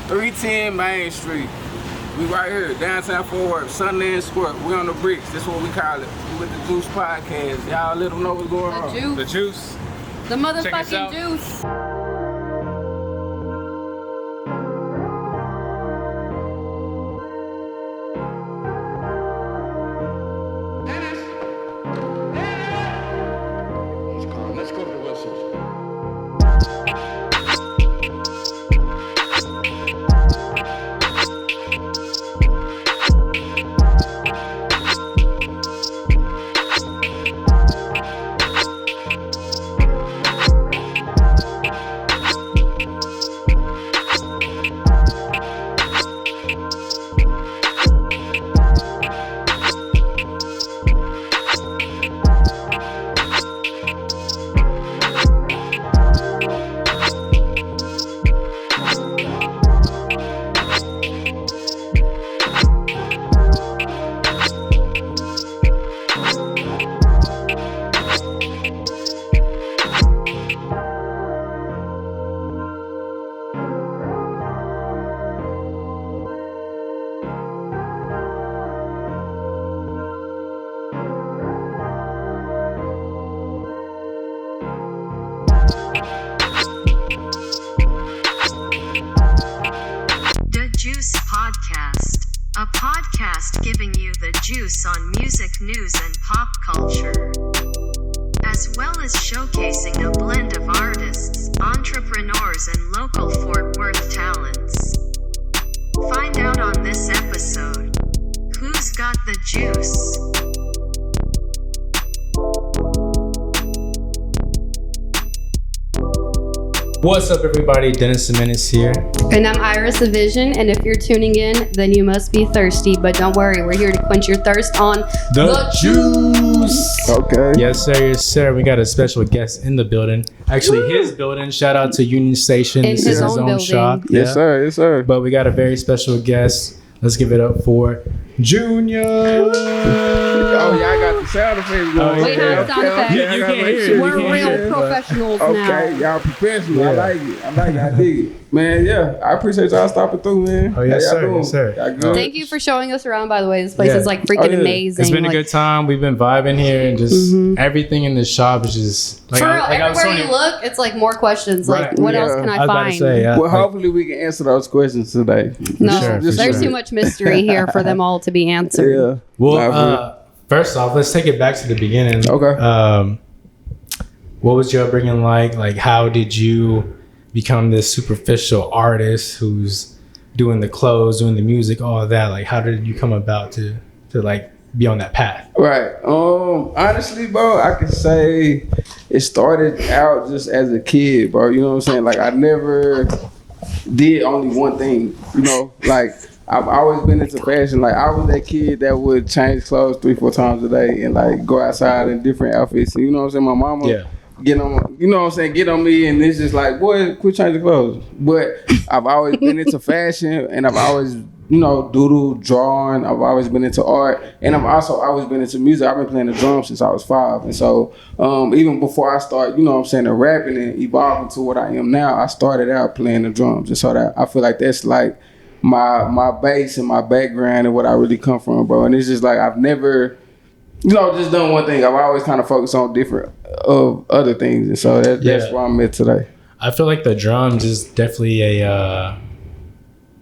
310 Main Street. We right here, downtown Fort Worth, Sundance Square. We on the bricks. That's what we call it. We with the Juice Podcast. Y'all let them know what's going on. The juice. The motherfucking juice. Let's go to the website. Juice Podcast, a podcast giving you the juice on music news and pop culture, as well as showcasing a blend of artists, entrepreneurs, and local Fort Worth talents. Find out on this episode, who's got the juice? What's up, everybody? Dennis the Menace here. And I'm Iris the Vision, and if you're tuning in, then you must be thirsty. But don't worry, we're here to quench your thirst on the juice. Okay. Yes, sir. Yes, sir. We got a special guest in the building. Actually, his building. Shout out to Union Station. In This his is his own own building. shop. Yes, sir. Yes, sir. But we got a very special guest. Let's give it up for Junya. Oh, y'all got the sound effects going. We have sound effects. Yeah, you can't hear it. We're You can't real hear it, but- professionals Okay, now. y'all professional. Yeah. I like it. I dig it. Man, yeah. I appreciate y'all stopping through, man. Oh, yes, How y'all sir. doing? Yes, sir. Y'all good? Thank you for showing us around, by the way. This place Yeah. is like freaking Oh, yeah. amazing. It's been a like, good time. We've been vibing here, and just everything in this shop is just like, for real, I was everywhere telling you look, it's like more questions. Like, Right. what Yeah. else can I I was about to find? say, Well, like, hopefully we can answer those questions today. No, sure, for there's sure. too much mystery here for them all to be answered. Yeah. well, first off, let's take it back to the beginning. Okay. What was your upbringing like? Like, how did you become this superficial artist who's doing the clothes, doing the music, all of that? Like, how did you come about to like be on that path? Right. Honestly, bro, I can say it started out just as a kid, bro. You know what I'm saying? Like, I never did only one thing. You know, like, I've always been into fashion. Like, I was that kid that would change clothes 3-4 times a day and like go outside in different outfits. You know what I'm saying? My mama get on, you know what I'm saying, get on me, and it's just like, boy, quit changing clothes. But I've always been into fashion, and I've always, you know, doodle, drawing. I've always been into art, and I've also always been into music. I've been playing the drums since I was 5, and so even before I start, you know what I'm saying, the rapping and evolving to what I am now, I started out playing the drums, and so that I feel like that's like my base and my background and what I really come from, bro. And it's just like I've never, you know, just done one thing. I've always kind of focused on different other things, and so that's where I'm at today. I feel like the drums is definitely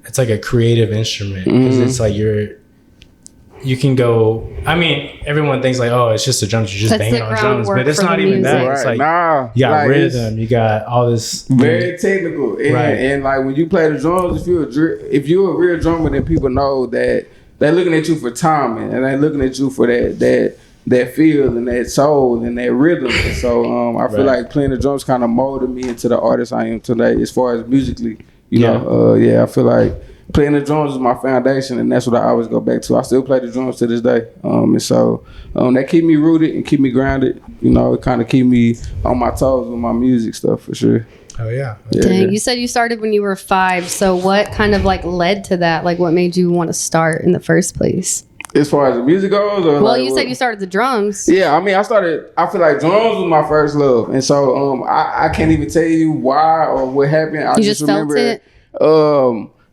it's like a creative instrument because it's like you can go. I mean, everyone thinks like, oh, it's just the drums. You're just That's banging the on drums, groundwork but it's for not the even that. music. It's like Nah, you got like, rhythm, you got all this. very technical, and, Right. and like when you play the drums, if you're a real drummer, then people know that they're looking at you for timing, and they're looking at you for that feel and that soul and that rhythm. And so I feel Right. like playing the drums kind of molded me into the artist I am today, as far as musically. You Yeah. know, I feel like playing the drums is my foundation, and that's what I always go back to. I still play the drums to this day, and so that keep me rooted and keep me grounded. You know, it kind of keep me on my toes with my music stuff for sure. Oh yeah. Dang, you said you started when you were 5. So what kind of like led to that? Like, what made you want to start in the first place? As far as the music goes, or Well, like, you said you started the drums. Yeah, I mean, I feel like drums was my first love. And so I can't even tell you why or what happened. I You just felt remember it?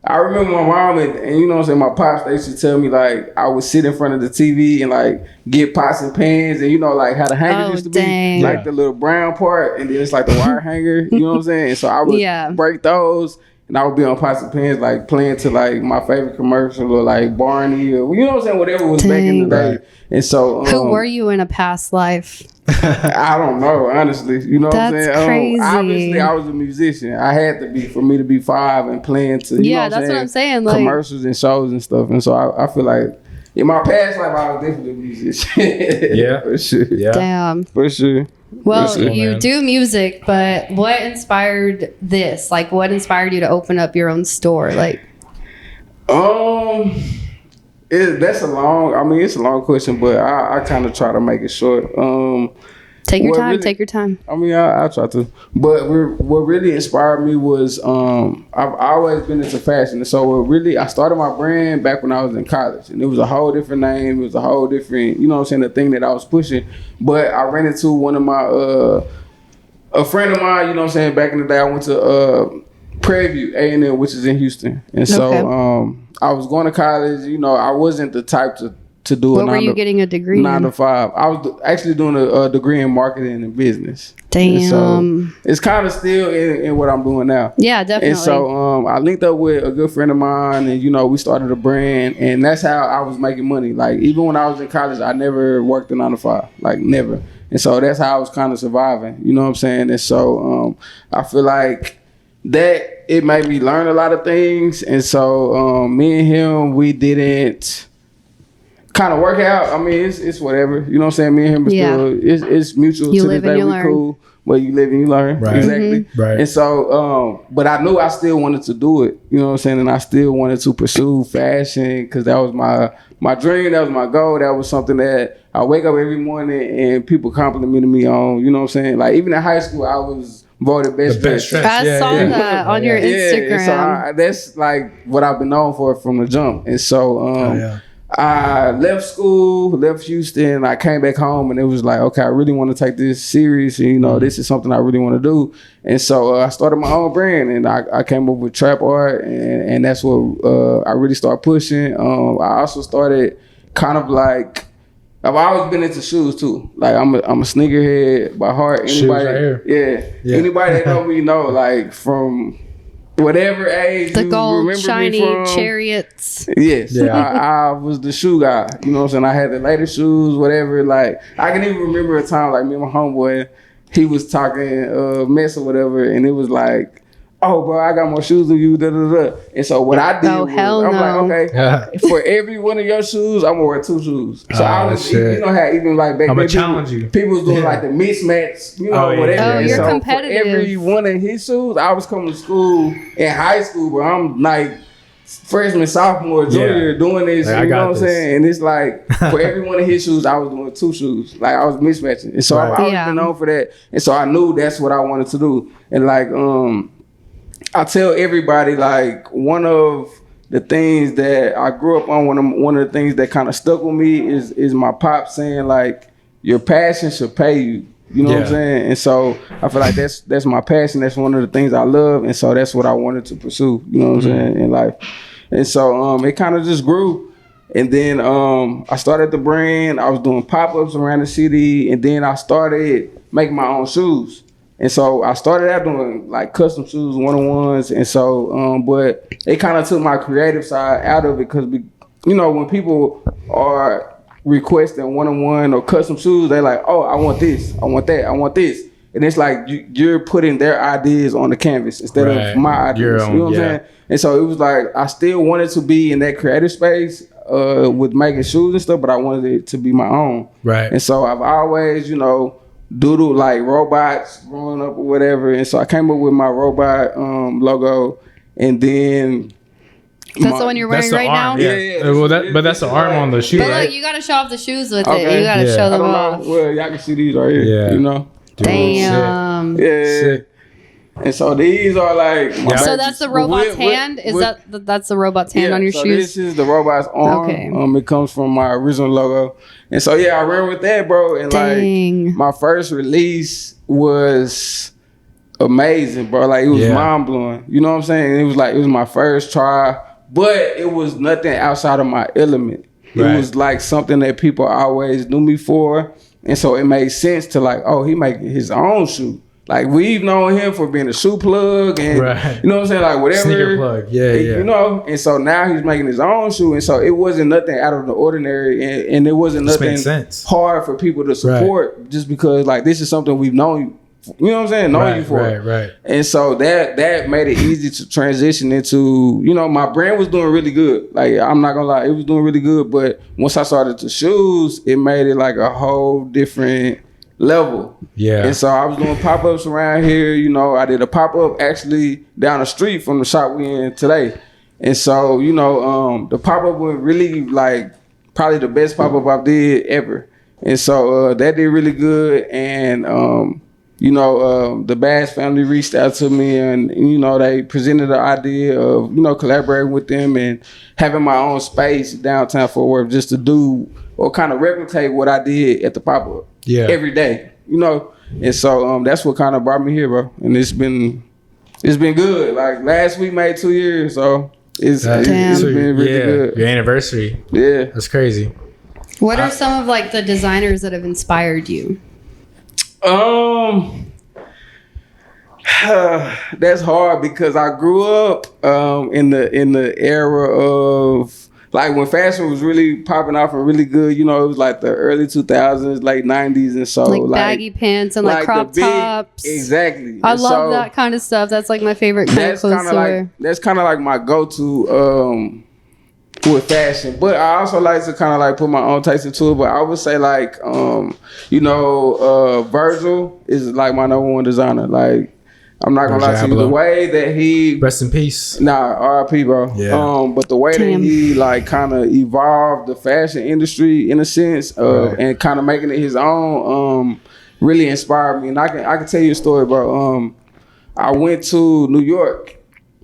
I remember my mom and you know what I'm saying, my pops, they used to tell me like I would sit in front of the TV and like get pots and pans and you know like how the hangers used to dang. be like the little brown part and then it's like the wire hanger, you know what I'm saying? And so I would break those and I would be on pots and pans like playing to like my favorite commercial or like Barney or you know what I'm saying, whatever was back in the day. And so who were you in a past life? I don't know, honestly. You know what I'm saying? That's crazy. Obviously, I was a musician. I had to be for me to be 5 and playing to, you know that's what I'm saying. Like, commercials and shows and stuff. And so I feel like in my past life, I was definitely a musician. Yeah. For sure. Yeah. Damn. For sure. Well, For sure. you do music, but what inspired this? Like, what inspired you to open up your own store? Like, it's a long question, but I kind of try to make it short. take your time. Really, take your time. I mean, I try to. But what really inspired me was I've always been into fashion. And so I started my brand back when I was in college. And it was a whole different name. It was a whole different, you know what I'm saying, the thing that I was pushing. But I ran into one of my, a friend of mine, you know what I'm saying, back in the day, I went to Prairie View, A&M, which is in Houston. And so I was going to college. You know, I wasn't the type to do what were you getting a degree 9 to 5. I was actually doing a degree in marketing and business. Damn. And so it's kind of still in what I'm doing now. Yeah, definitely. And so I linked up with a good friend of mine and, you know, we started a brand and that's how I was making money. Like, even when I was in college, I never worked a 9 to 5. Like, never. And so that's how I was kind of surviving. You know what I'm saying? And so I feel like that it made me learn a lot of things. And so me and him, we didn't kind of work out. I mean, it's whatever. You know what I'm saying? Me and him, still, it's mutual. You to live this and day, you we learn. cool. But you live and you learn. Right. Exactly. Mm-hmm. Right. And so, but I knew I still wanted to do it. You know what I'm saying? And I still wanted to pursue fashion because that was my dream. That was my goal. That was something that I wake up every morning and people complimented me on. You know what I'm saying? Like, even in high school, I was voted best dressed. I saw that on your Instagram. Yeah, so that's like what I've been known for from the jump. And so I left school, left Houston. I came back home and it was like, okay, I really want to take this serious. And, you know, this is something I really want to do. And so I started my own brand and I came up with trap art and that's what I really started pushing. I also started kind of like, I've always been into shoes too. Like I'm a sneakerhead by heart. Anybody, right here. Yeah. Anybody that know me know, like from whatever age The you gold, remember shiny me from. chariots. Yes. Yeah. I was the shoe guy. You know what I'm saying? I had the latest shoes, whatever. Like I can even remember a time like me and my homeboy, he was talking mess or whatever, and it was like, oh, bro, I got more shoes than you, da da da. And so what I did was, I'm like, okay, for every one of your shoes, I'm gonna wear 2 shoes. So I was, you know how even like back I'm then, gonna challenge you. People was doing like the mismatch, you know, whatever. Oh, And you're so competitive. For every one of his shoes, I was coming to school in high school, bro. I'm like freshman, sophomore, junior, doing this. Like, you know what I'm saying? And it's like for every one of his shoes, I was doing 2 shoes. Like I was mismatching. And so I've always been known for that. And so I knew that's what I wanted to do. And like I tell everybody, like, one of the things that I grew up on, one of the things that kind of stuck with me is my pop saying, like, your passion should pay you. You know what I'm saying? And so I feel like that's my passion. That's one of the things I love. And so that's what I wanted to pursue, you know what I'm saying, in life. And so it kind of just grew. And then I started the brand. I was doing pop-ups around the city. And then I started making my own shoes. And so I started out doing like custom shoes, one-on-ones. And so, but it kind of took my creative side out of it because, you know, when people are requesting one-on-one or custom shoes, they're like, oh, I want this, I want that, I want this. And it's like you're putting their ideas on the canvas instead of my ideas. You know what I'm saying? And so it was like I still wanted to be in that creative space with making shoes and stuff, but I wanted it to be my own. Right. And so I've always, you know, doodle like robots growing up or whatever, and so I came up with my robot logo, and then that's the one you're wearing right now. Yeah. Well, that's the arm on the shoe. But right? look, you gotta show off the shoes with it. You gotta show them off. Well, y'all can see these right here. Yeah. You know. Damn. Sick. And so these are like. So that's the robot's hand. Is that's the robot's hand on your shoes? This is the robot's arm. Okay. It comes from my original logo, and so I ran with that, bro. And like my first release was amazing, bro. Like it was mind blowing. You know what I'm saying? It was like it was my first try, but it was nothing outside of my element. It was like something that people always knew me for, and so it made sense to like, oh, he making his own shoe. Like we've known him for being a shoe plug and you know what I'm saying, like whatever sneaker plug, you know. And so now he's making his own shoe, and so it wasn't nothing out of the ordinary, and it wasn't nothing hard for people to support just because like this is something we've known. You know what I'm saying? Knowing you for right. And so that made it easy to transition into, you know, my brand was doing really good. Like I'm not gonna lie, it was doing really good. But once I started the shoes, it made it like a whole different level. Yeah. And so I was doing pop-ups around here. You know, I did a pop-up actually down the street from the shop we in today. And so, you know, the pop-up was really like probably the best pop-up I did ever. And so that did really good. And you know, the Bass family reached out to me and, you know, they presented the idea of, you know, collaborating with them and having my own space downtown Fort Worth just to do or kind of replicate what I did at the pop-up every day, you know. And so that's what kind of brought me here, bro. And it's been good. Like last week made 2 years, so it's been really good. Your anniversary. Yeah. That's crazy. What are some of like the designers that have inspired you? That's hard because I grew up in the era of like when fashion was really popping off and really good. You know, it was like the early 2000s, late 90s, and so like baggy pants and like crop tops. Exactly. I love that kind of stuff. That's like my favorite kind of clothes to wear. That's kind of like my go-to with fashion, but I also like to kind of like put my own taste into it. But I would say like, you know, Virgil is like my number one designer. Like, I'm not gonna lie to you, the way that he rest in peace. Nah, R.I.P. bro. Yeah. But the way that he like kind of evolved the fashion industry in a sense, and kind of making it his own, really inspired me. And I can tell you a story, bro. I went to New York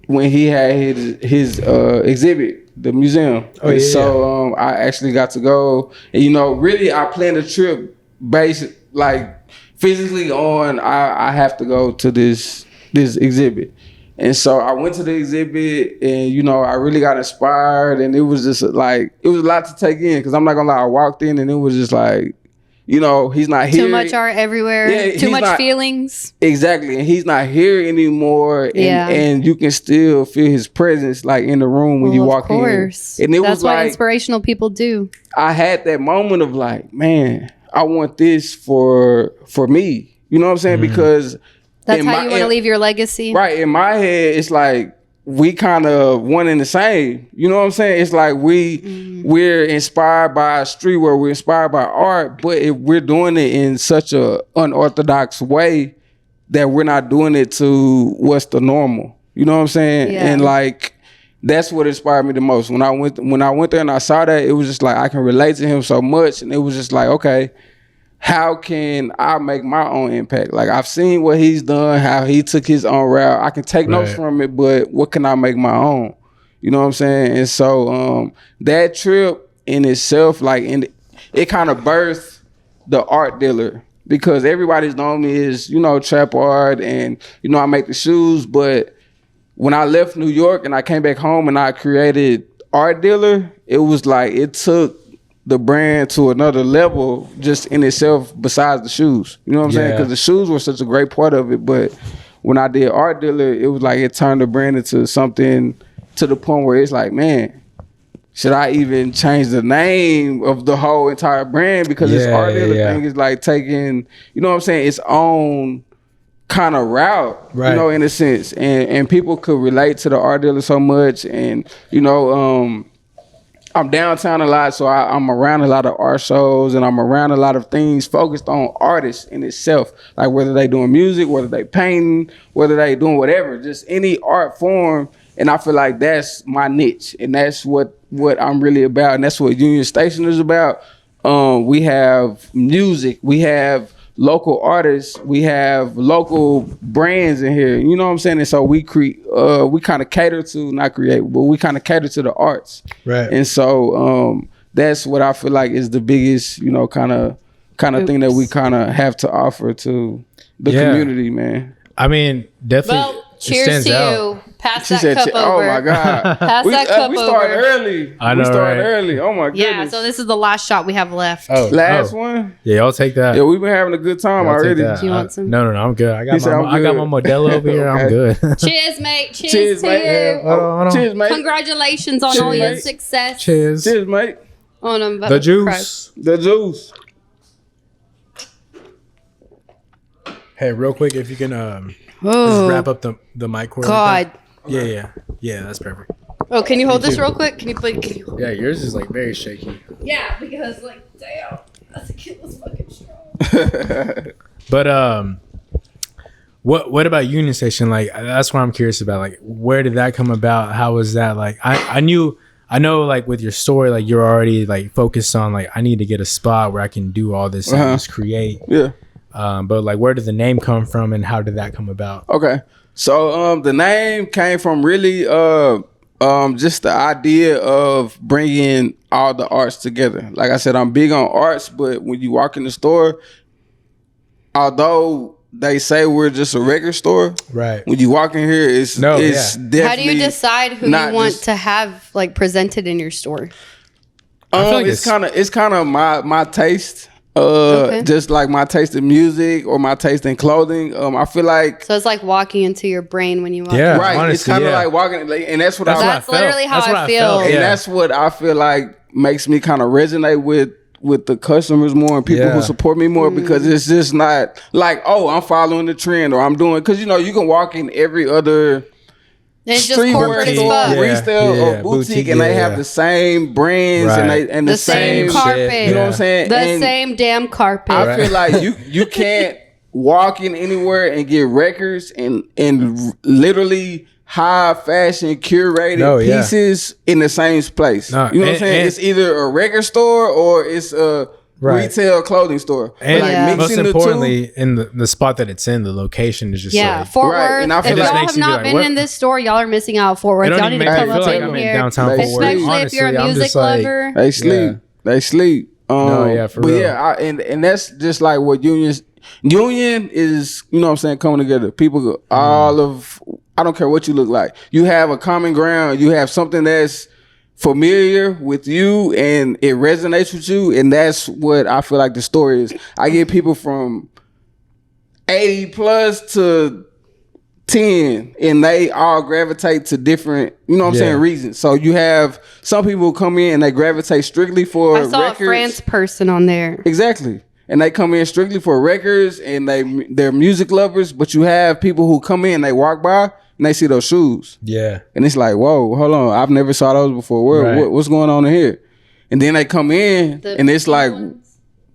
when he had his exhibit. The museum. So I actually got to go, and you know, really I planned a trip based like physically on I have to go to this exhibit. And so I went to the exhibit, and you know, I really got inspired, and it was just like it was a lot to take in because I'm not gonna lie, I walked in and it was just like, you know, he's not here. Too much art everywhere. Yeah, too much feelings. Exactly. And he's not here anymore. And you can still feel his presence like in the room when you walk in. Of course. And that's what inspirational people do. I had that moment of like, man, I want this for me. You know what I'm saying? Because that's how you want to leave your legacy. Right. In my head, it's like we kind of one and the same. You know what I'm saying? It's like we're inspired by streetwear, we're inspired by art, but if we're doing it in such a unorthodox way that we're not doing it to what's the normal. You know what I'm saying? Yeah. And like that's what inspired me the most. When I went there and I saw that, it was just like I can relate to him so much, and it was just like, okay, how can I make my own impact? Like I've seen what he's done, how he took his own route. I can take notes from it, but what can I make my own? You know what I'm saying? And so that trip in itself, like it kind of birthed the art dealer because everybody's known me as, you know, trap art and, you know, I make the shoes. But when I left New York and I came back home and I created art dealer, it was like it took the brand to another level just in itself besides the shoes. You know what I'm saying? Because the shoes were such a great part of it. But when I did art dealer, it was like it turned the brand into something to the point where it's like, man, should I even change the name of the whole entire brand? Because this art dealer thing is like taking, you know what I'm saying, its own kind of route, you know, in a sense. And people could relate to the art dealer so much. And, you know, I'm downtown a lot, so I'm around a lot of art shows and I'm around a lot of things focused on artists in itself. Like whether they doing music, whether they painting, whether they doing whatever, just any art form. And I feel like that's my niche, and that's what I'm really about, and that's what Junya Station is about. We have music, we have local artists, we have local brands in here. You know what I'm saying? And so we kind of cater to, not create, but we kind of cater to the arts. Right. And so that's what I feel like is the biggest, you know, kind of thing that we kind of have to offer to the community, man. I mean, definitely. Well, it cheers stands to out. you. Pass She that said, cup over. "Oh my god, Pass that cup we started over. early. I know, we started right? early. Oh my goodness. Yeah, so this is the last shot we have left. Last one. Yeah, I'll take that. Yeah, we've been having a good time Yeah, I'll take already. that. Do you want some? No, I'm good. I He got said, my "I'm I got my good." Modelo over here. I'm Okay. good. Cheers, mate. Cheers, Cheers, to mate. you. Hold on. Cheers, mate. Congratulations on Cheers, all your mate. success. Cheers. Cheers, mate. On them, The juice. The juice. Hey, real quick, if you can just Oh, wrap up the mic cord. God. Yeah, that's perfect. Oh, Oh, can you hold this real quick? Can you put? Can you? Yeah, yours is like very shaky. Yeah, because like, damn, that's a kid was fucking strong. But what about Union Station? Like, that's what I'm curious about. Like, where did that come about? How was that? Like, I know like with your story, like you're already like focused on like I need to get a spot where I can do all this and just create. Yeah. But like, where did the name come from, and how did that come about? Okay. So the name came from really just the idea of bringing all the arts together. Like I said, I'm big on arts, but when you walk in the store, although they say we're just a record store, Right. when you walk in here, it's definitely. How do you decide who you not want just- to have like presented in your store? feel like it's kind of my taste. Okay. Just like my taste in music or my taste in clothing. I feel like So it's like walking into your brain when you walk. Yeah. in. right. It's honestly, kind of yeah. like walking, like, and that's what That's I. what I That's felt. literally how That's what I I feel. felt. And Yeah. that's what I feel like makes me kind of resonate with the customers more and people Yeah. who support me more because it's just not like, oh, I'm following the trend or I'm doing, because you know you can walk in every other And it's just streetwear corporate as store, fuck. Yeah. resale Yeah. or boutique, Boutique, and they yeah. have the same brands Right. and The the same same carpet. shit. You know what I'm saying? The And same damn carpet. I feel like you can't walk in anywhere and get records and literally high fashion curated yeah. pieces in the same place. No, you know what I'm and- saying? and- It's either a record store or it's a Right. retail clothing store. And But, Yeah. most mixing the importantly, in the spot that it's in, the location is just Yeah, like, Fort Right, Worth. and I If feel y'all like- have makes you be not like, been what? in this store, y'all are missing out. Fort Worth. it don't Y'all even need to make me come feel up like in I'm in here. downtown They Fort Worth. sleep. Especially if you're a Honestly, I'm music just like, lover. They sleep. They sleep. No, yeah, for but real. yeah, and that's just like what Union is, you know what I'm saying, coming together. People go, I don't care what you look like. You have a common ground. You have something that's familiar with you and it resonates with you. And that's what I feel like the story is. I get people from 80 plus to 10 and they all gravitate to different, you know what I'm Yeah. saying, reasons. So you have some people who come in and they gravitate strictly for I saw records. a France person on there. Exactly. And they come in strictly for records and they're music lovers, but you have people who come in, they walk by and they see those shoes. yeah, And it's like, whoa, hold on. I've never saw those before. Right. What's going on in here? And then they come in The and it's like,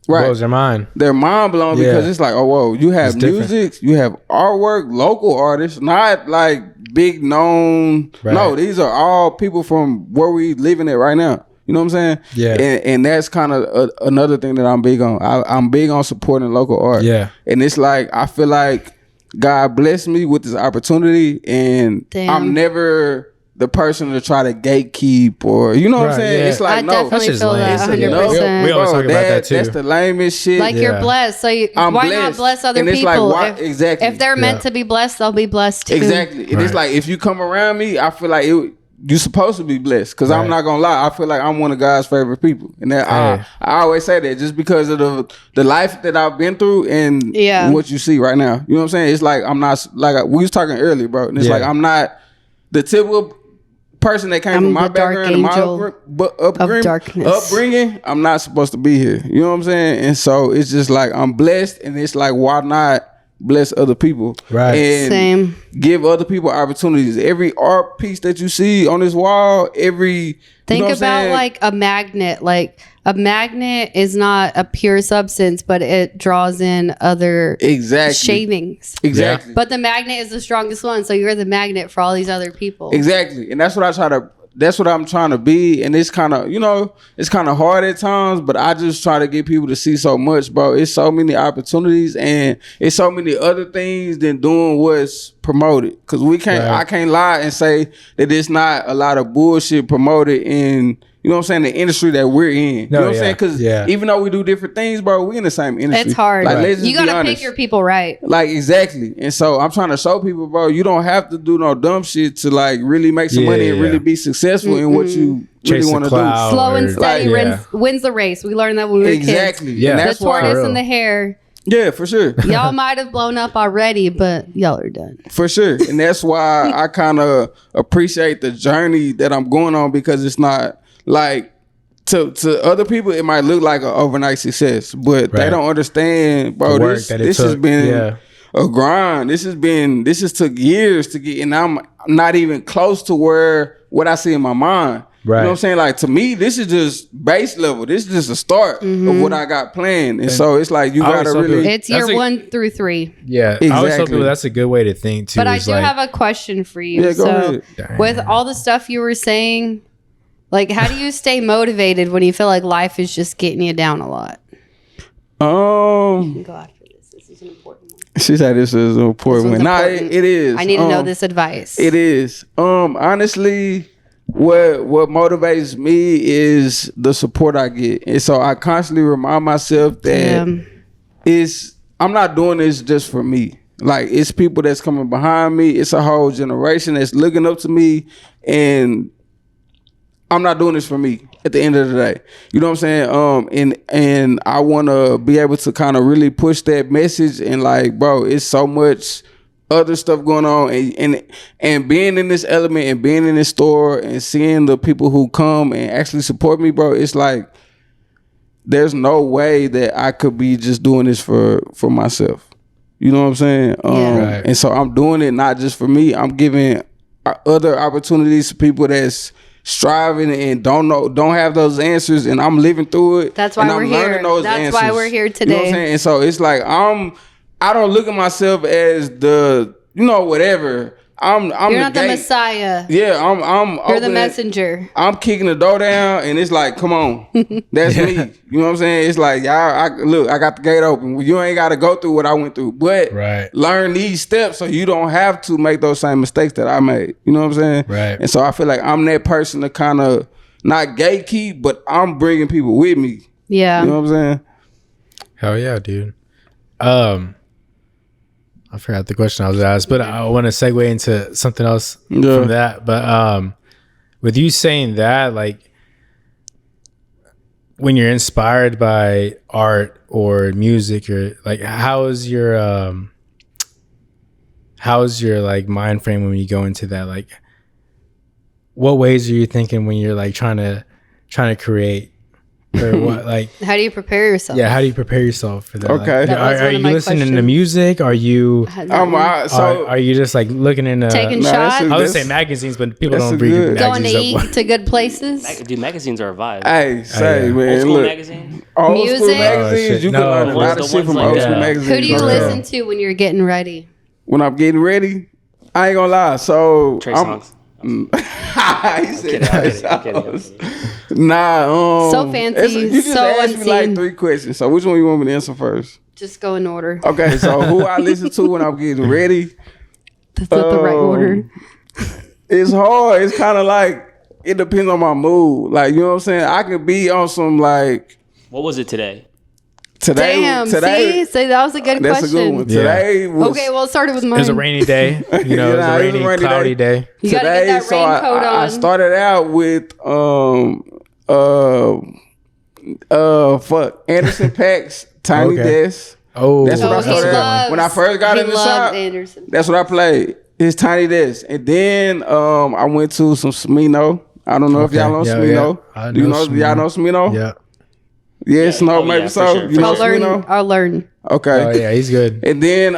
right. blows their mind. They're mind blown Yeah. because it's like, oh, whoa, you have It's different. music, you have artwork, local artists, not like big known. Right. No, these are all people from where we living at right now. You know what I'm saying? Yeah. And that's kind of another thing that I'm big on. I'm big on supporting local art. Yeah. And it's like, I feel like God blessed me with this opportunity and Damn. I'm never the person to try to gatekeep or, you know what I'm Right, saying? yeah. It's like, I no. definitely just feel lame. that It's 100%. We always talk about that too. That's the lamest shit. Like Yeah. you're blessed, so I'm why blessed. not bless other And it's people? like, why- if, exactly. if they're meant Yeah. to be blessed, they'll be blessed too. Exactly. And it's Right. like, if you come around me, I feel like you're supposed to be blessed. Because I'm Right. not going to lie. I feel like I'm one of God's favorite people. And that Hey. I always say that just because of the life that I've been through and Yeah. what you see right now. You know what I'm saying? It's like, I'm not, like we was talking earlier, bro. And it's Yeah. like, I'm not the typical person that came I'm from my the dark background and my angel darkness. upbringing. I'm not supposed to be here. You know what I'm saying? And so it's just like, I'm blessed. And it's like, why not bless other people? Right. And Same. give other people opportunities. Every art piece that you see on this wall, Think you know what I'm about saying? like a magnet. Like a magnet is not a pure substance, but it draws in other exactly shavings. Exactly. But the magnet is the strongest one, so you're the magnet for all these other people. Exactly. And that's what I'm trying to be. And it's kind of, it's kind of hard at times, but I just try to get people to see so much, bro. It's so many opportunities and it's so many other things than doing what's promoted. Cause Right. I can't lie and say that it's not a lot of bullshit promoted in you know what I'm saying, the industry that we're in. You know what I'm saying? Because Yeah. even though we do different things, bro, we in the same industry. It's hard. Like, let's just You got be to honest. pick your people right. Like, exactly. And so I'm trying to show people, bro, you don't have to do no dumb shit to like really make some money and really be successful in what you really want to do. Slow and steady Right. wins the race. We learned that when we were Exactly. kids. Yeah. And The that's why. tortoise and the hare. Yeah, for sure. Y'all might have blown up already, but y'all are done. For sure. And that's why I kind of appreciate the journey that I'm going on, because it's not like to other people it might look like an overnight success, but they don't understand, bro. This has been a grind. This has took years to get, and I'm not even close to what I see in my mind. Right. You know what I'm saying? Like, to me, this is just base level. This is just a start of what I got planned. And so it's like, you gotta really. It's year 1 through 3. Yeah, I always tell people that's a good way to think too. But I do have a question for you. Yeah, go ahead. With all the stuff you were saying, like, how do you stay motivated when you feel like life is just getting you down a lot? Go after this. This is an important one. She said this is an important one. Nah, it is. I need to know this advice. It is. Honestly, what motivates me is the support I get. And so I constantly remind myself that I'm not doing this just for me. Like, it's people that's coming behind me. It's a whole generation that's looking up to me, and I'm not doing this for me at the end of the day. You know what I'm saying? And I want to be able to kind of really push that message, and like, bro, it's so much other stuff going on, and being in this element and being in this store and seeing the people who come and actually support me, bro, it's like there's no way that I could be just doing this for myself. You know what I'm saying? And so I'm doing it not just for me. I'm giving other opportunities to people that's striving and don't have those answers, and I'm living through it. That's why we're here. That's why we're here today. You know what I'm saying? And so it's like I don't look at myself as the, whatever. You're not the Messiah. Yeah, I'm You're the messenger. I'm kicking the door down, and it's like, come on, that's me. You know what I'm saying? It's like, y'all, I got the gate open. You ain't got to go through what I went through, but learn these steps so you don't have to make those same mistakes that I made. You know what I'm saying? Right. And so I feel like I'm that person to kind of not gatekeep, but I'm bringing people with me. Yeah. You know what I'm saying? Hell yeah, dude. I forgot the question I was asked, but I want to segue into something else from that. But with you saying that, like, when you're inspired by art or music, or like, how's your like mind frame when you go into that? Like, what ways are you thinking when you're like trying to create? Or what, like, how do you prepare yourself? Yeah, how do you prepare yourself for that? Okay. Like, are you listening to music? Are you are you just like looking into taking shots? I would say magazines, but people don't read magazines. Going to eat to good places. Dude, magazines are a vibe. Hey, man, old school look. magazine. Old Music? school magazines, you can learn a lot of shit from old school magazines. Who do you listen to when you're getting ready? When I'm getting ready, I ain't gonna lie. So Trey Songz. He said nah, so fancy, you just so asked me like unseen. 3 questions. So which one you want me to answer first? Just go in order. Okay, so who I listen to when I'm getting ready? That's not the right order. It's hard. It's kind of like, it depends on my mood. Like, you know what I'm saying? I could be on some like. What was it today? Today, see, that was a good that's question. a good one. Today was okay. Well, it started with mine. It was a rainy day. You know, it was a rainy, cloudy day. You gotta get that raincoat on. I started out with Anderson Paak's Tiny Desk. Oh, that's what I started out. When I first got in the shop, Anderson. that's what I played. His Tiny Desk, and then I went to some Smino. I don't know if y'all know Smino. Yeah. Do you know y'all know Smino? Yeah. Yeah, Snow, maybe so. Sure, you know Smino? I'll learn. Okay. Oh yeah, he's good. And then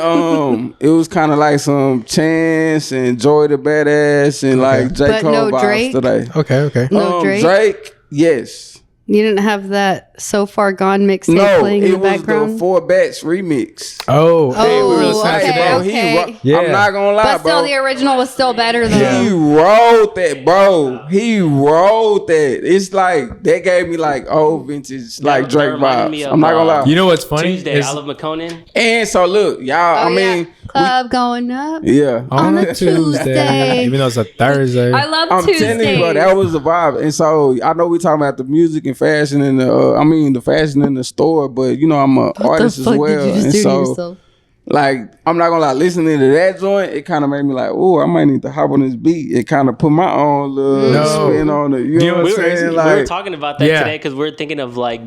it was kind of like some Chance and Joy the Badass and like J. But Cole no vibes Drake? today. Okay. No Drake? Drake, yes. You didn't have that So Far Gone mixtape playing in the background? It was the 4 Bats remix. Oh, hey, we were listening okay, today. okay. Yeah. I'm not gonna lie, But still, bro. the original was still better though. He wrote that, bro. He wrote that. It's like that gave me like old vintage like Drake vibes. I'm not gonna lie. You know what's funny? Tuesday, Olive McConan. And so look, y'all. I mean, Club going up. yeah. On a Tuesday. Even though it's a Thursday. I love I'm Tuesdays. telling you, bro, that was the vibe. And so I know we talking about the music and fashion and the fashion in the store, but you know I'm an artist as well. Did you just And do to so yourself? like I'm not gonna lie, listening to that joint, it kind of made me like, oh, I might need to hop on this beat. It kind of put my own little spin on it. You know what I'm saying? We were talking about that today because we're thinking of like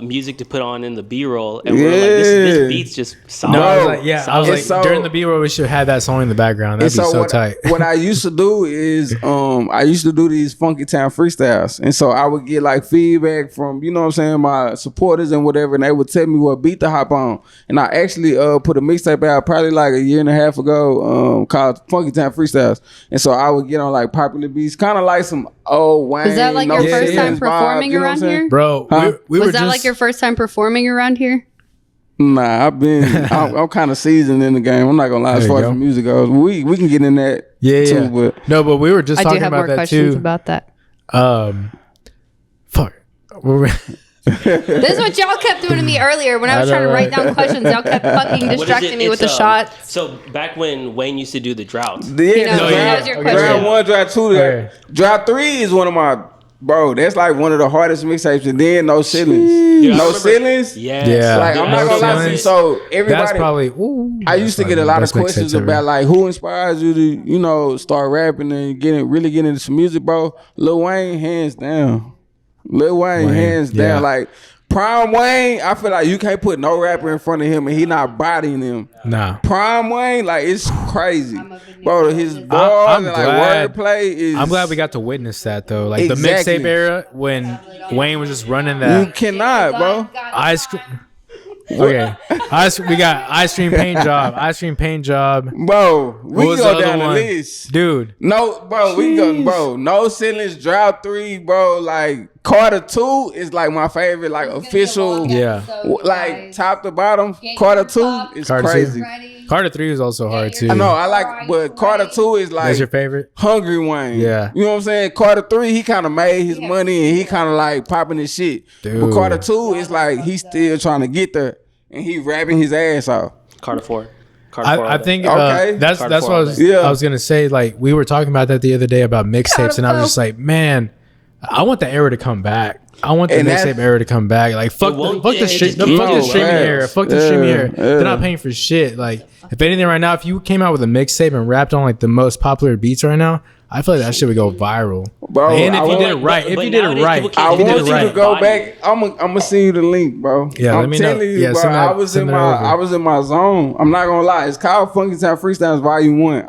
music to put on in the B-roll, and we're like, this beat's just solid. No, I was like, so, during the B-roll, we should have that song in the background. That'd be so tight. What I used to do is, I used to do these Funky Town freestyles, and so I would get like feedback from, you know what I'm saying, my supporters and whatever, and they would tell me what beat to hop on, and I actually put a mixtape out probably like a year and a half ago, called Funky Town Freestyles, and so I would get on like popular beats, kind of like some old Wayne. Was that like your first time performing around here, bro? We was that like your first time performing around here? Nah, I'm kind of seasoned in the game. I'm not gonna lie, as far as music goes. We can get in that too, but no, but we were just talking about that too. I do have more questions about that. Fuck. This is what y'all kept doing to me earlier when I was trying to write down questions. Y'all kept fucking distracting me with the shots. So back when Wayne used to do the droughts. That was your question. Drought 1, Drought 2. Okay. Drought 3 is one of my, bro, that's like one of the hardest mixtapes. And then No Ceilings. Dude, No Ceilings? Yeah. Like, I'm not gonna lie to you. So everybody, that's probably, I used to get a lot of questions about like who inspires you to, you know, start rapping and really getting into some music, bro. Lil Wayne, hands down. Hands down. Like Prime Wayne, I feel like you can't put no rapper in front of him and he not bodying him. Nah. Prime Wayne, like it's crazy, bro. His bars and like wordplay is. I'm glad we got to witness that though. Like Exactly. the mixtape era when Wayne was just running that. You cannot, bro. Ice cream. Okay, we got Ice Cream Paint Job. Bro, we can go down the one? list, Dude. No, bro, we can go, bro. No Ceilings, Drought 3, bro. Like Carter 2 is like my favorite, like official, like top to bottom. Carter 2 is crazy. Carter 3 is also hard too. I know, I like, but Carter 2 is like that's your favorite. Hungry Wayne. Yeah, you know what I'm saying. Carter 3, he kind of made his money and he kind of like popping his shit. Dude. But Carter 2 is like he's still trying to get there and he rapping his ass off. Carter 4. I think that's what I was gonna say. Like we were talking about that the other day about mixtapes, and I was just like, man, I want the era to come back. I want the mixtape era to come back. Like fuck the streaming era. Fuck the streaming era. They're not paying for shit. Like if anything, right now, if you came out with a mixtape and rapped on like the most popular beats right now, I feel like that shit would go viral. Bro, and if you did it right, I want you to go back. I'm gonna send you the link, bro. Yeah, I'm telling you, bro. I was in my zone. I'm not gonna lie. It's called Funky Town Freestyles Volume 1.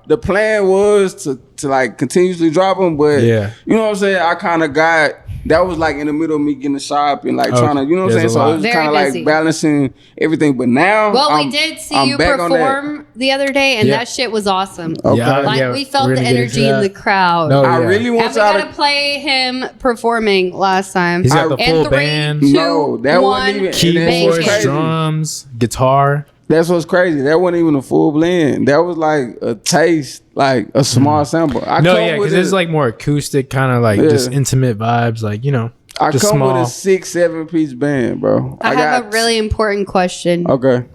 The plan was to like continuously drop them, but you know what I'm saying. I kind of got. That was like in the middle of me getting the shop and like trying to, you know what I'm saying? So it was kind of like balancing everything. But now, we did see you perform the other day, and that shit was awesome. Okay. We felt the energy in the crowd. I really want y'all to play him performing last time. He's got the full band. No, that wasn't even keyboards, drums, guitar. That's what's crazy. That wasn't even a full blend. That was like a taste, like a small sample. Because it's like more acoustic, kind of like just intimate vibes, like, you know. I just come small. with a 6-7 piece band, bro. I have a really important question. Okay.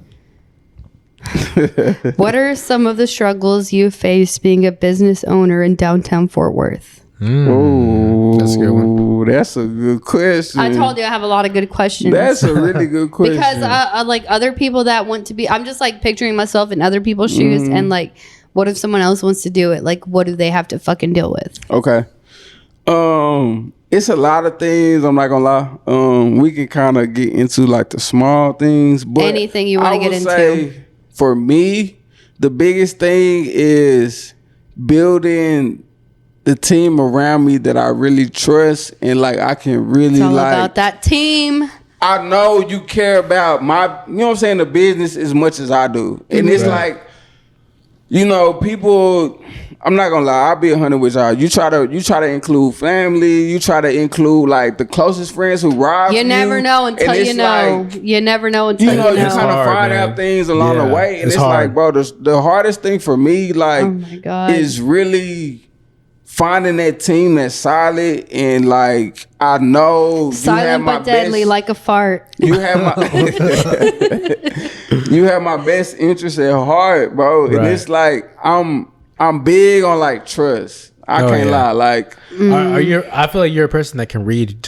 What are some of the struggles you faced being a business owner in downtown Fort Worth? That's a good one. That's a good question. I told you I have a lot of good questions. That's a really good question. Because like other people that want to be, I'm just like picturing myself in other people's shoes, and like, what if someone else wants to do it? Like, what do they have to fucking deal with? Okay. It's a lot of things. I'm not gonna lie. We can kind of get into like the small things, but anything you want to get into. Say, for me, the biggest thing is building the team around me that I really trust and like I can really it's all about that team. I know you care about my, you know what I'm saying, the business as much as I do. And it's like, you know, people, I'm not gonna lie, I'll be 100 with y'all. You try to include family, you try to include like the closest friends who ride. You never know until you know. You never know until you know. You kind of find out things along the way, and it's like, bro, the hardest thing for me, like, oh my God, is really finding that team that's solid and like I know silent but deadly, like a fart. You have my best interest at heart, bro. Right. And it's like I'm big on like trust. I can't lie. Like, are you? I feel like you're a person that can read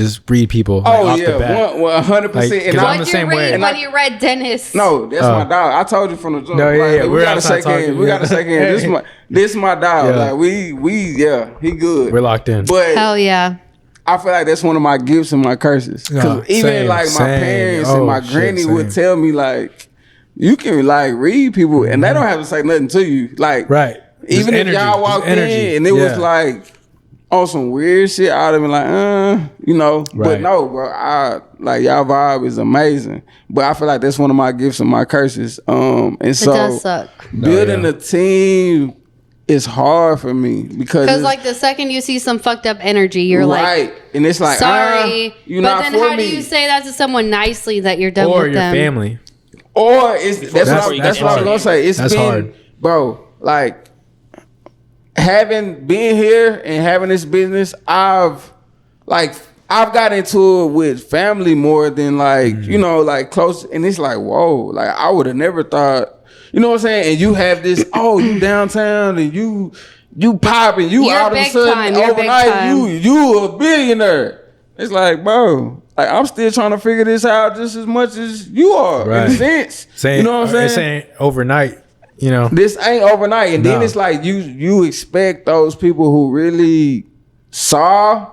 people. Like, off the bat. 100%. And I'm the same way. When you read Dennis? No, that's my dog. I told you from the jump. No, like, we gotta shake hands. We gotta shake hands. This my dog. Yeah. Like he good. We're locked in. But hell yeah. I feel like that's one of my gifts and my curses. Because even like my parents and my granny would tell me like, you can like read people and they don't have to say nothing to you. Like, right. Even if y'all walked in and it was like on some weird shit, I'd have been like, you know. Right. But no, bro, y'all vibe is amazing. But I feel like that's one of my gifts and my curses. And so it does suck. Building a team is hard for me because like the second you see some fucked up energy, you're right. And it's like, sorry, you're but not then for how me. do you say that to someone nicely that you're done or with your them? family? Or that's what I was gonna say. That's hard, bro. Like. Having been here and having this business, I've got into it with family more than like, you know, like close. And it's like, whoa, like I would have never thought, you know what I'm saying? And you have this, you downtown and you popping, you're all of a sudden overnight, you a billionaire. It's like, bro, like I'm still trying to figure this out just as much as you are, in a sense. You know what I'm saying? It's ain't overnight. You know, this ain't overnight, and then it's like you expect those people who really saw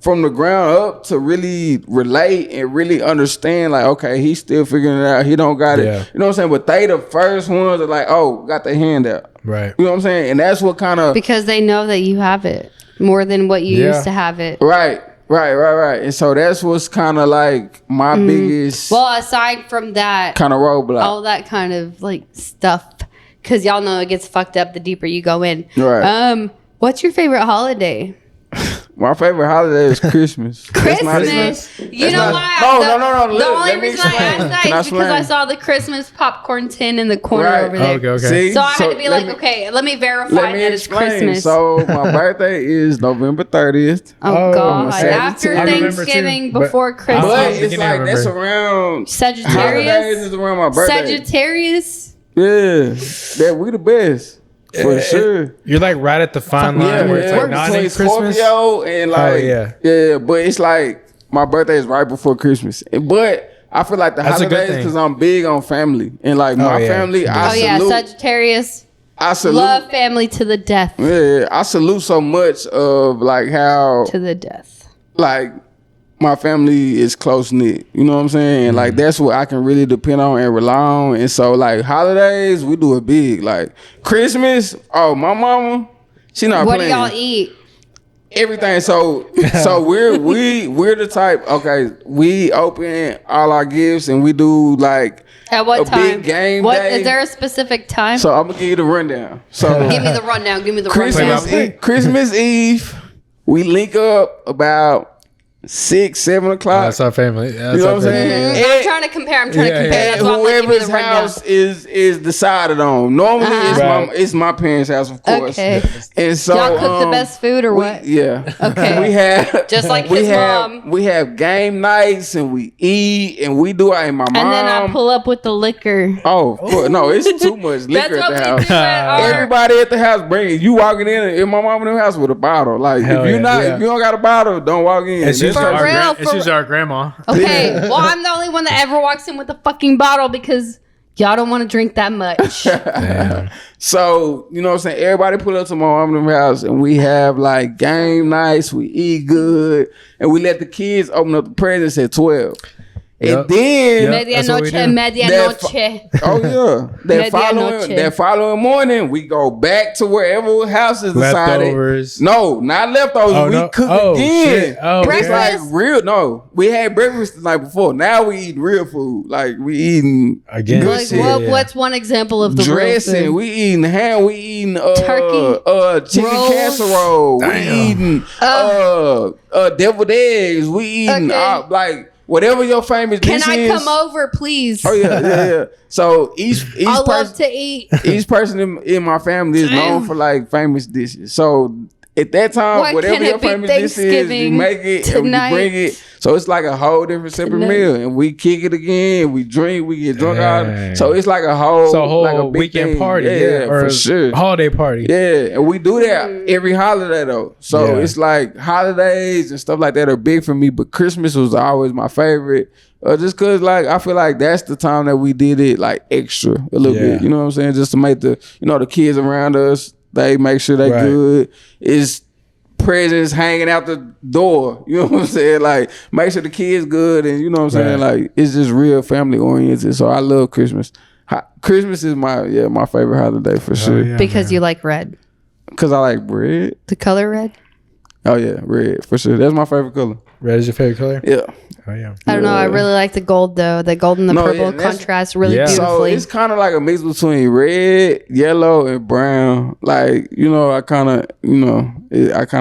from the ground up to really relate and really understand. Like, okay, he's still figuring it out. He don't got it. You know what I'm saying? But they the first ones that like, got their hand out. Right. You know what I'm saying? And that's what kind of because they know that you have it more than what you used to have it. Right. And so that's what's kind of like my biggest. Well, aside from that, kind of roadblock, all that kind of like stuff. Because y'all know it gets fucked up the deeper you go in. Right. What's your favorite holiday? My favorite holiday is Christmas. Christmas? You know why? No. The only reason I asked that is because I saw the Christmas popcorn tin in the corner over there. Okay. See? So I had to be like, okay, let me verify that it's Christmas. So my birthday is November 30th. Oh, God. After Thanksgiving, before Christmas. But it's like, that's around... Sagittarius? Holidays is around my birthday. Sagittarius? Yeah, that we the best for sure. You're like right at the fine line where it's like not in Christmas. Scorpio and like but it's like my birthday is right before Christmas. But I feel like the holidays because I'm big on family and like my family. I salute. Sagittarius. I salute. Love family to the death. Yeah, I salute so much of like how to the death. Like. My family is close knit, you know what I'm saying? And like that's what I can really depend on and rely on. And so like holidays, we do it big. Like Christmas, my mama, she not what playing. What do y'all eat? Everything. So we're the type. Okay, we open all our gifts and we do like at what time? Big game day. Is there a specific time? So I'm gonna give you the rundown. So give me the rundown. Christmas Eve, we link up about 6, 7 o'clock. That's our family. That's you know what I'm saying? Mm-hmm. I'm trying to compare. That's why whoever's house is decided on. Normally, it's my parents' house, of course. Okay. And so y'all cook the best food or what? Yeah. Okay. We have just like his mom. We have game nights and we eat and we do. And my mom. And then I pull up with the liquor. Oh, no, it's too much liquor at the house. Everybody at the house bring it. You walking in my mom in the house with a bottle. Like if you don't got a bottle, don't walk in. It's usually our grandma. Okay, well, I'm the only one that ever walks in with a fucking bottle because y'all don't want to drink that much. Damn. So, you know what I'm saying? Everybody pull up to my mom house and we have like game nights, we eat good, and we let the kids open up the presents at 12. And then Medianoche. oh yeah, that following morning we go back to wherever house is decided. Leftovers. No, not leftovers. We cook again. Shit. Oh, It's breakfast? like real. No, we had breakfast the night before. Now we eat real food. Like we eating Again. good Like, shit. what's one example of the Dressing. real food? We eating ham. We eating Turkey. chicken Rolls. casserole. Damn. We eating deviled eggs. We eating Okay. like whatever your famous Can dish I is. come over, please? Oh yeah. So each I love person to eat. each person in my family is known for like famous dishes. So at that time, What whatever can your it be famous dish is, you Thanksgiving make it tonight? and you bring it. So it's like a whole different separate Tonight. meal, and we kick it again. We drink, we get drunk out. Dang. So it's like a whole, So a whole like a big weekend thing. party, yeah, or for sure. holiday party. Yeah, and we do that every holiday though. So Yeah. it's like holidays and stuff like that are big for me. But Christmas was always my favorite, just cause like I feel like that's the time that we did it like extra a little Yeah. bit. You know what I'm saying? Just to make the the kids around us, they make sure they Right. good. It's presents hanging out the door. You know what I'm saying? Like make sure the kids good, and you know what I'm saying? Right. Like it's just real family oriented. So I love Christmas. Christmas is my favorite holiday for sure. yeah. Because you like red. Cause I like bread. The color red? Oh yeah, red for sure. That's my favorite color. Red is your favorite color? Yeah. Oh yeah. I don't know. I really like the gold though. The gold and the No, purple yeah, that's- contrast really Yeah. So beautifully. it's kind of like a mix between red, yellow, and brown. Like I kind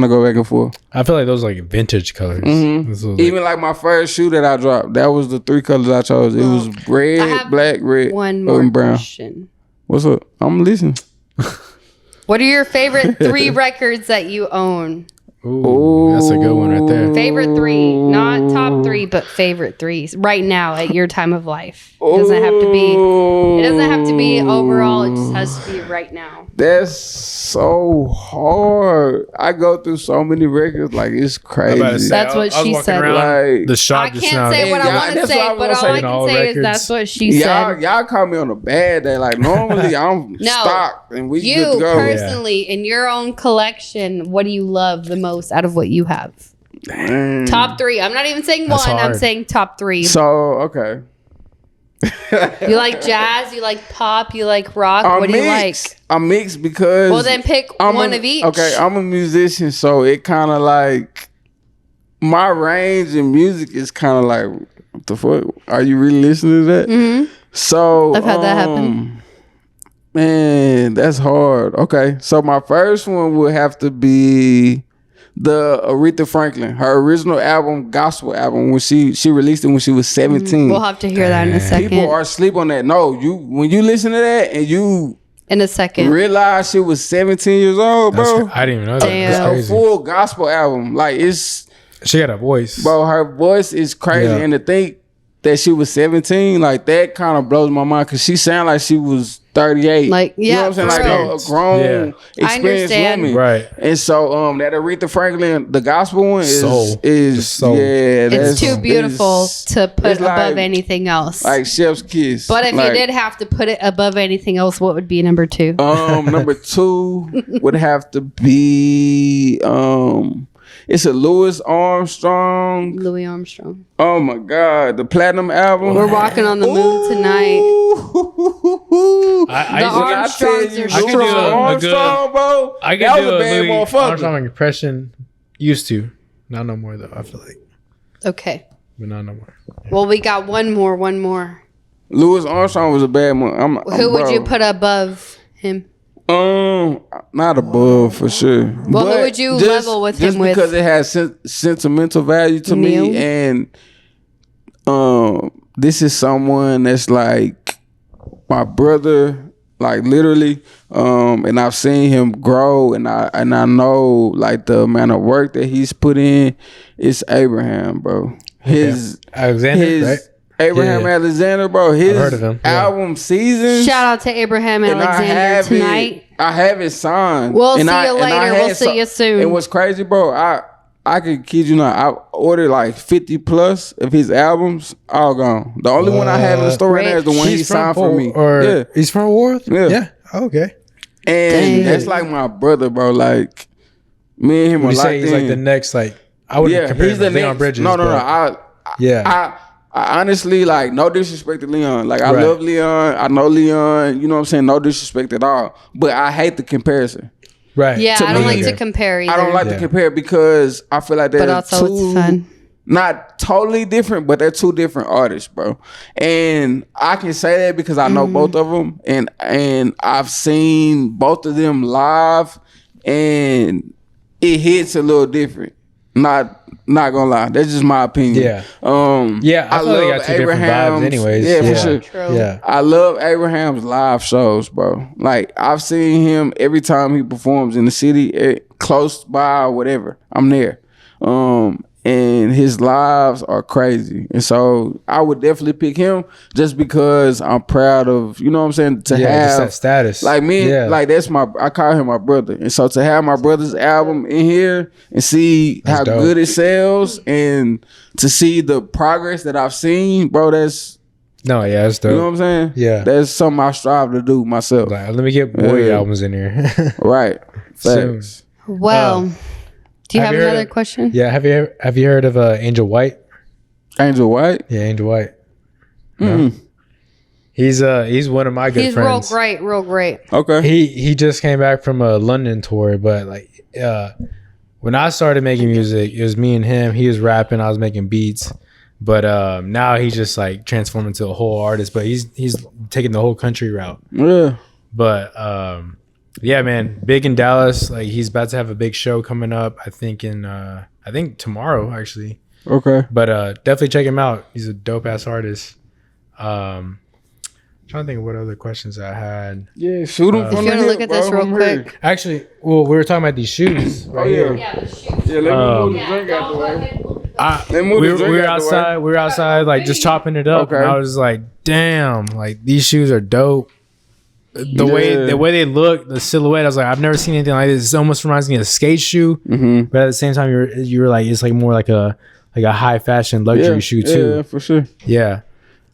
of go back and forth. I feel like those are like vintage colors. Those are like- Even like my first shoe that I dropped, that was the 3 colors I chose. It was I red, have black, red, One more and brown. question. What's up? I'm listening. What are your favorite 3 records that you own? Ooh, that's a good one right there. Favorite 3, not top 3, but favorite 3s right now at your time of life. It doesn't have to be. It doesn't have to be overall. It just has to be right now. That's so hard. I go through so many records, like it's I'm about to crazy. say, That's I what was she walking said. around Like, the shop I just can't now. say what I Yeah, want to that's say, what I was but gonna all say. I can All say is records. that's what she y'all said. y'all caught me on a bad day. Like normally I'm No. stocked and we good You to go. personally, in your own collection, what do you love the most out of what you have? Dang. Top 3. I'm not even saying That's one. I'm hard. saying top 3. So okay. You like jazz? You like pop? You like rock? What do you like? I'm mixed because Well, then pick one of each. Okay, I'm a musician, so it kind of like my range in music is kind of like, what the fuck? Are you really listening to that? Mm-hmm. So I've had that happen. Man, that's hard. Okay, so my first one would have to be the Aretha Franklin, her original album, gospel album, when she released it when she was 17. We'll have to hear that in a second. People are asleep on that. No, when you listen to that and you In a second. realize she was 17 years old, That's bro. cra- I didn't even know that. Damn. That's A crazy. full gospel album. Like it's, She got a voice. bro, her voice is crazy. Yeah. And to think that she was 17, like that kind of blows my mind because she sounded like she was 38. Like, you know what I'm saying? yeah, Like for a grown, Yeah. I experienced understand. woman. Right. And so that Aretha Franklin, the gospel one Soul. is Just soul. yeah, It's too beautiful to put it's like- above anything else. like chef's kiss. But if Like, you did have to put it above anything else, what would be number 2? number 2 would have to be it's a Louis Armstrong. Louis Armstrong. Oh my God, the platinum album. We're walking on the moon tonight. I The used to- Armstrongs are I could do Louis a good- Armstrong, bro. I could that do was a bad Louis motherfucker. Armstrong impression. Used to. Not no more though, I feel like. Okay. But not no more. Well, we got one more. Louis Armstrong was a bad one. Who would you put above him? Not above for sure. Well, who But would you level with just him with? because it has sentimental value to Neil? me, and this is someone that's like my brother, like literally. And I've seen him grow, and I know like the amount of work that he's put in. It's Abraham, bro. His Alexander, right? Abraham Yeah. Alexander, bro. His heard of him, yeah. album Seasons. Shout out to Abraham And Alexander tonight. I have it signed. We'll And see you and later. had We'll see you soon. And what's crazy, bro, I could kid you not, I ordered like 50 plus of his albums, all gone. The only one I have in the store right now is the one he signed for me. Yeah. He's from Worth? Yeah. Oh, okay. And Dang. that's like my brother, bro. Like, me and him Would are you say locked he's like in. the next, like, I wouldn't Yeah, compare he's him the to Leon next. Bridges. No. but- Yeah. I honestly, like, no disrespect to Leon. Like, I Right. love Leon. I know Leon. You know what I'm saying? No disrespect at all. But I hate the comparison. Right. Yeah, To I don't me, like to compare either. I don't like to compare because I feel like they're but also two, it's fun. not totally different, but they're two different artists, bro. And I can say that because I know both of them, and I've seen both of them live, and it hits a little different. Not gonna lie, that's just my opinion. Yeah. Yeah, I feel like they got two different vibes anyways. Yeah, Yeah. for sure. True. Yeah. I love Abraham's live shows, bro. Like, I've seen him every time he performs in the city, close by or whatever. I'm there. And his lives are crazy. And so I would definitely pick him just because I'm proud of, you know what I'm saying, to just have that status. Like me, Yeah. like I call him my brother. And so to have my brother's album in here and see how dope. good it sells and to see the progress that I've seen, bro, that's, No, yeah, that's dope. you know what I'm saying? Yeah. That's something I strive to do myself. Like, let me get boy Yeah. albums in here. Right. Soon. Facts. Well, do you have you heard another of- question? Yeah, have you heard of Angel White? Angel White? Yeah, Angel White. No? He's one of my good He's friends. real great. Okay. He just came back from a London tour, but like when I started making music, it was me and him. He was rapping, I was making beats. But now he's just like transformed into a whole artist. But he's taking the whole country route. Yeah. But yeah, man, big in Dallas. Like he's about to have a big show coming up. I think tomorrow actually. Okay. But definitely check him out. He's a dope ass artist. Trying to think of what other questions I had. Yeah, shoot him If from you the want to hip, look at this bro. real I'm quick. here. Actually, well, we were talking about these shoes right Oh, yeah. here. Yeah, the shoes. Yeah, let me move the drink out the way. Let me move We the drink were out the way. outside. We were outside, like just chopping it up. Okay. And I was like, "Damn! Like these shoes are dope." The way they look, the silhouette. I was like, "I've never seen anything like this." It almost reminds me of a skate shoe, but at the same time, you're like, it's like more like a high fashion luxury shoe too. Yeah, for sure. Yeah.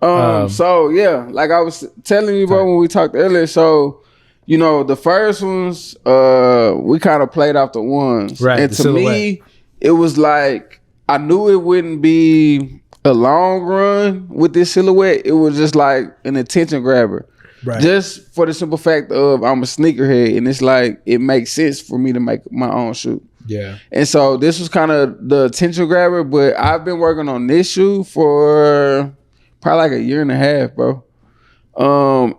So yeah, like I was telling you, bro, when we talked earlier. So, you know, the first ones, we kind of played off the ones, Right, And the to silhouette. me, it was like I knew it wouldn't be a long run with this silhouette. It was just like an attention grabber. Right. Just for the simple fact of I'm a sneakerhead, and it's like it makes sense for me to make my own shoe. Yeah. And so this was kind of the attention grabber, but I've been working on this shoe for probably like a year and a half, bro.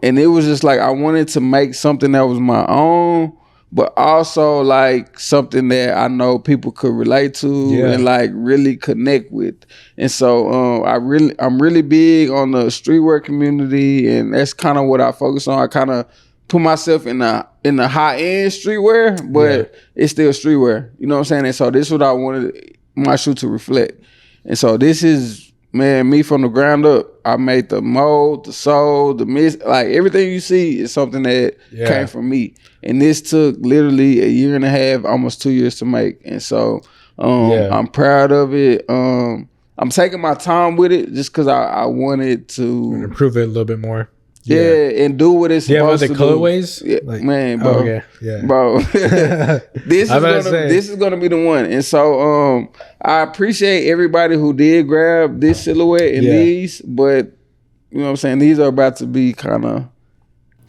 And it was just like I wanted to make something that was my own, but also like something that I know people could relate to and like really connect with. And so I'm really big on the streetwear community, and that's kind of what I focus on. I kind of put myself in the high end streetwear, but it's still streetwear. You know what I'm saying? And so this is what I wanted my shoe to reflect. And so this is, man, me from the ground up. I made the mold, the sole, the mist, like everything you see is something that came from me. And this took literally a year and a half, almost 2 years to make. And so I'm proud of it. I'm taking my time with it just because I wanted to Improve it a little bit more. and do what it's Do you have supposed other to do. colorways? Yeah, Like- man, bro. Oh, okay. Yeah. Bro. this is gonna be the one. And so I appreciate everybody who did grab this silhouette and these, but you know what I'm saying, these are about to be kind of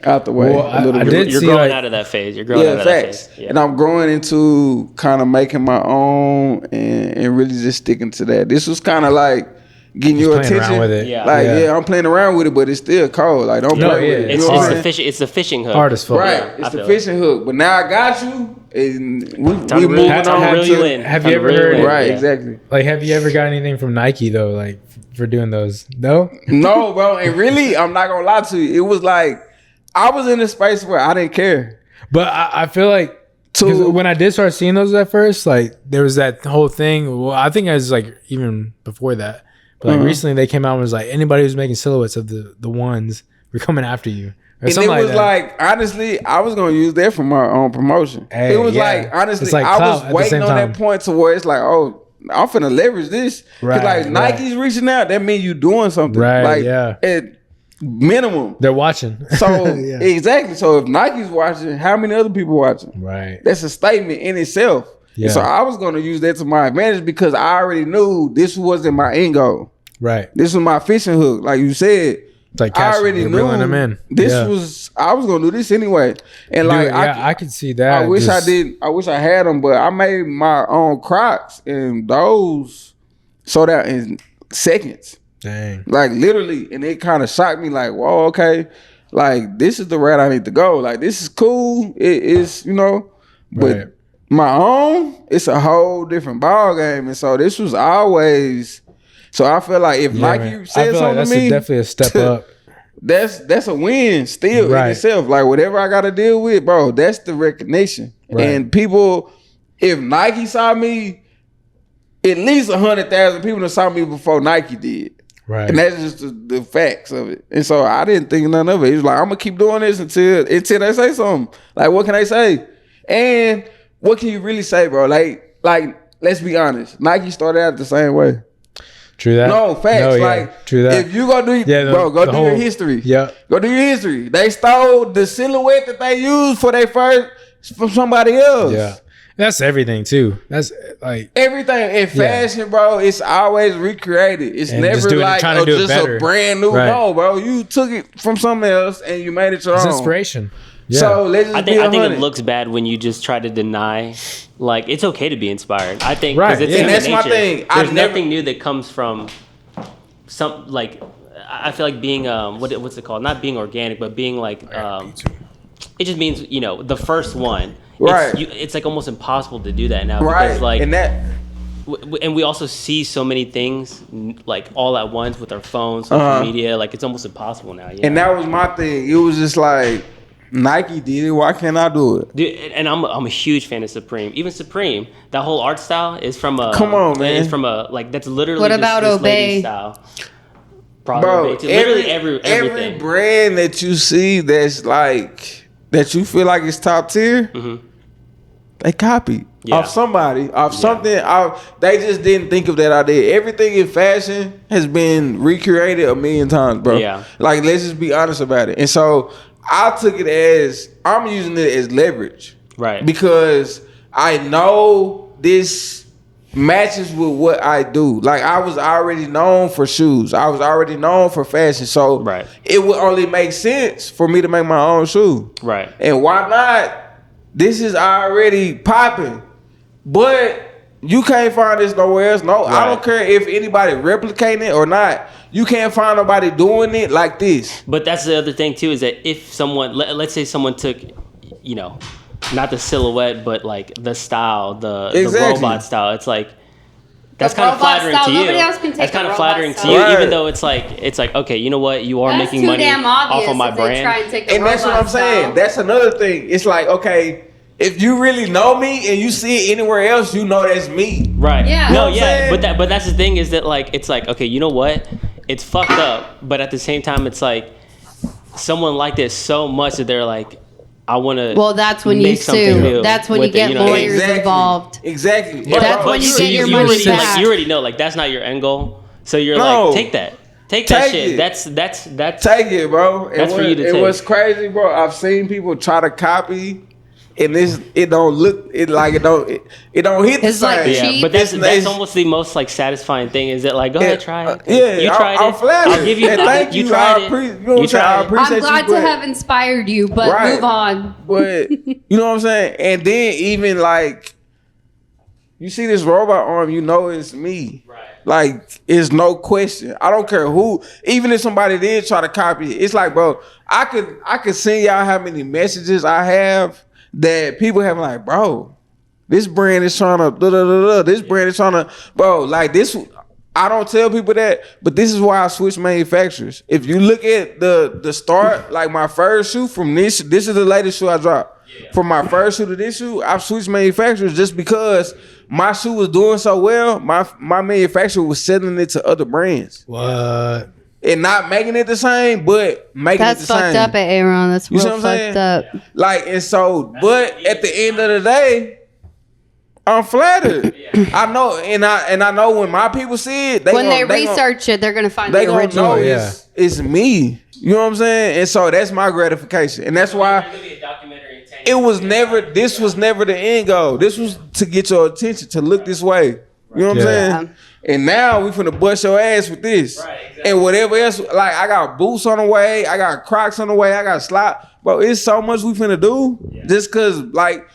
out the way Well, a little I bit. did You're see, growing like- out of that phase. You're growing out of Facts. that phase. Yeah. And I'm growing into kind of making my own and really just sticking to that. This was kind of like getting your playing around attention. with it. Yeah. Like, I'm playing around with it, but it's still cold. Like, don't play with it. It's, You know what I'm it's, saying? it's the fishing hook. Artist fault. Right, Yeah, I it's the feel fishing hook. But now I got you, and we Time to moving time to on reel you to in. Have Time you to ever reel you heard- in. right, Yeah. exactly. Like, have you ever got anything from Nike though? Like for doing those? No. No, bro, and really, I'm not gonna lie to you. It was like I was in a space where I didn't care. But I feel like 'cause when I did start seeing those at first, like there was that whole thing. Well, I think I was like even before that, but like recently they came out and was like anybody who's making silhouettes of the ones, we're coming after you. Or And it something was that. like, honestly, I was gonna use that for my own promotion. Hey, it was yeah. like, honestly, It's like I clout was at the waiting same on time. that point to where it's like, oh, I'm finna leverage this. Right, Cause like right. Nike's reaching out, that means you doing something. Right, Like, yeah. at minimum. They're watching. So Yeah. exactly. So if Nike's watching, how many other people watching? Right. That's a statement in itself. Yeah. And so I was going to use that to my advantage because I already knew this wasn't my end goal. Right. This was my fishing hook. Like you said, It's like I already knew reeling them in. this Yeah. was, I was going to do this anyway. And Dude, like, yeah, I could see that. I wish just- I wish I had them, but I made my own Crocs and those sold out in seconds. Dang. Like literally, and it kind of shocked me. Like, whoa, okay, like this is the route I need to go. Like this is cool. It is, you know, but Right. my own, it's a whole different ball game. And so this was always. So I feel like if Yeah, Nike man. I said feel like something that's to me, definitely a step up. that's a win still Right. in itself. Like whatever I got to deal with, bro, that's the recognition. Right. And people, if Nike saw me, at least 100,000 people that saw me before Nike did. Right. And that's just the facts of it. And so I didn't think none of it. It was like, I'm gonna keep doing this until they say something. Like, what can they say? And what can you really say, bro? Like let's be honest. Nike started out the same way. True that. No, facts. No, yeah, like, true that. if you go do, Yeah, go the do whole- your history. Yeah. Go do your history. They stole the silhouette that they used for their first from somebody else. Yeah. That's everything too. That's like Everything in fashion, bro, it's always recreated. It's And just never doing it- like trying to do it just better. a brand new. Right. No, bro, you took it from something else and you made it your it's own. inspiration. Yeah. So let's just I be think it 100. looks bad when you just try to deny, like it's okay to be inspired. I think Right, it's yeah. human And that's my nature. thing. I There's never- nothing new that comes from some like. I feel like being what's it called? Not being organic, but being like it just means the first one. Right. It's like almost impossible to do that now right, because like and that and we also see so many things like all at once with our phones, social media. Like it's almost impossible now. and that was my thing. It was just like Nike did it. Why can't I do it? Dude, and I'm a huge fan of Supreme. Even Supreme, that whole art style is from a. Come on, man. It's from a that's literally What this, about this Obey? lady style. Probably Bro, Obey too. Literally every everything. brand that you see that's like that you feel like it's top tier, they copied Yeah. off somebody, off something. They just didn't think of that idea. Everything in fashion has been recreated a million times, bro. Yeah. Like let's just be honest about it. And so I took it as I'm using it as leverage, Right. Because I know this matches with what I do. Like I was already known for shoes. I was already known for fashion. So Right. it would only make sense for me to make my own shoe. Right. And why not? This is already popping. But you can't find this nowhere else. No, I Right. don't care if anybody replicating it or not. You can't find nobody doing it like this. But that's the other thing too is that if someone, let's say someone took, not the silhouette, but like the style, the Exactly. robot style. It's like that's The kind of robot flattering style, to you. nobody else can take That's the kind of robot flattering to style. you, Right. even though it's like okay, you know what? You are That's making too money damn off obvious of my if they try brand. and take the And that's what robot I'm saying. style. That's another thing. It's like, okay, if you really know me and you see it anywhere else, you know that's me. Right. Yeah. You know No, what I'm yeah. saying? But that's the thing is that like it's like, okay, you know what? It's fucked up, but at the same time it's like someone liked it so much that they're like, I wanna Well, that's when you make something sue. new That's when with you get it, know what I mean? lawyers involved. Exactly. Yeah, That's but when you you- get your you money already, back. Like, you already know, like that's not your end goal. So you're No. like, take that Take shit. it. That's Take it, bro. And That's for you to it take. was crazy, bro. I've seen people try to copy, and it don't look it don't hit the It's like same. yeah. cheap. But that's It's- almost the most like satisfying thing. Is that like, go ahead, try it. Yeah, you tried I'm it. flattered. I'll give you. And thank you you. tried I it. you know what I'm You saying? I tried it. appreciate I'm glad you, to but- have inspired you, but Right. move on. But you know what I'm saying? And then even like you see this robot arm, you know it's me. Right. Like it's no question. I don't care who. Even if somebody did try to copy it, it's like, bro, I could send y'all how many messages I have that people have like, bro, this brand is trying to this brand is trying to, bro, like this. I don't tell people that, but this is why I switched manufacturers. If you look at the start, like my first shoe from this is the latest shoe I dropped. From my first shoe to this shoe, I've switched manufacturers just because my shoe was doing so well. My manufacturer was selling it to other brands What? and not making it the same, but making That's it the fucked same. up, Aaron. That's You see real what I'm saying? fucked up. Like, and so, but at the end of the day, I'm flattered. I know, and I know when my people see it, When they research it, they're gonna find they the gonna original. know Yeah. it's me. You know what I'm saying? And so that's my gratification, and that's why it was never. This was never the end goal. This was to get your attention, to look this way. You know what I'm saying? And now we finna bust your ass with this. Right, exactly. And whatever else, like I got boots on the way, I got Crocs on the way, I got slop. Bro, it's so much we finna do. Just cause like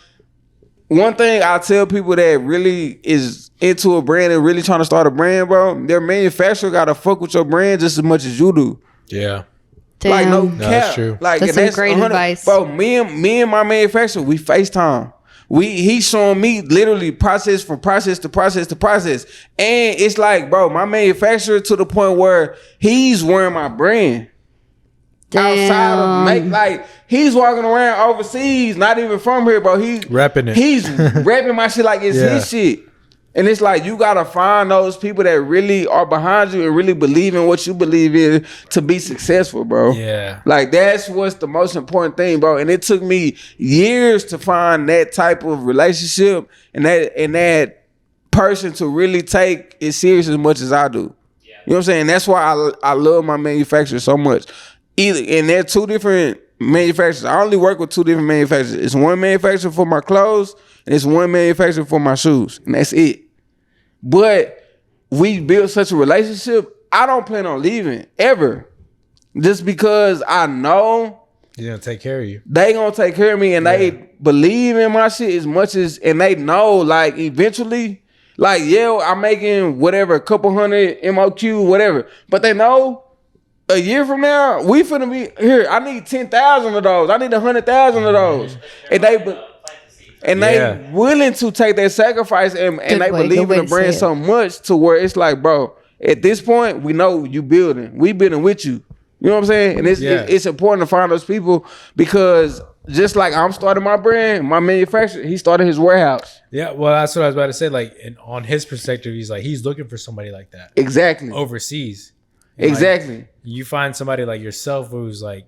one thing I tell people that really is into a brand and really trying to start a brand, bro, their manufacturer gotta fuck with your brand just as much as you do. Yeah. Damn. Like no cap. that's true. Like That's and some great 100 advice. Bro, me and my manufacturer, we FaceTime. He's showing me literally process from process to process to process. And it's like, bro, my manufacturer to the point where he's wearing my brand. Outside of like he's walking around overseas, not even from here, bro. He's Repping it. He's repping my shit like it's his shit. And it's like you gotta find those people that really are behind you and really believe in what you believe in to be successful, bro. Yeah. Like that's what's the most important thing, bro. And it took me years to find that type of relationship and that person to really take it serious as much as I do. Yeah. You know what I'm saying? That's why I love my manufacturer so much. And they're two different manufacturers. I only work with two different manufacturers. It's one manufacturer for my clothes and it's one manufacturer for my shoes. And that's it. But we built such a relationship, I don't plan on leaving ever. Just because I know He's gonna take care of you. they gonna take care of me and they believe in my shit as much as, and they know like eventually, like I'm making whatever, a couple hundred MOQ, whatever. But they know a year from now, we finna be here. I need 10,000 of those. I need 100,000 of those. And they willing to take that sacrifice and they believe in the brand so much to where it's like, bro, at this point, we know you building. We building with you. You know what I'm saying? And it's important to find those people because just like I'm starting my brand, my manufacturer, he started his warehouse. Yeah, well, that's what I was about to say. Like, on his perspective, he's looking for somebody like that. Exactly. Overseas. And exactly. Like, you find somebody like yourself who's like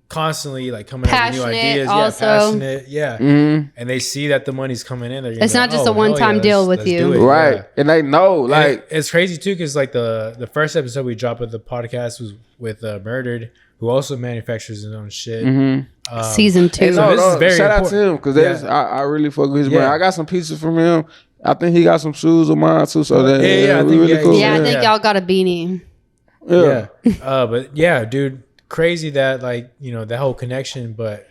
constantly like coming up with new ideas, passionate, and they see that the money's coming in. It's not just a one-time deal with you, right? And they know, like it's crazy too, because like the first episode we dropped of the podcast was with Murdered, who also manufactures his own shit. Season 2. So this is very shout important. out to him because I really fuck with his brand. I got some pieces from him. I think he got some shoes of mine too. So that really cool. Yeah, I think y'all got a beanie. Yeah. But yeah, dude. Crazy that like that whole connection, but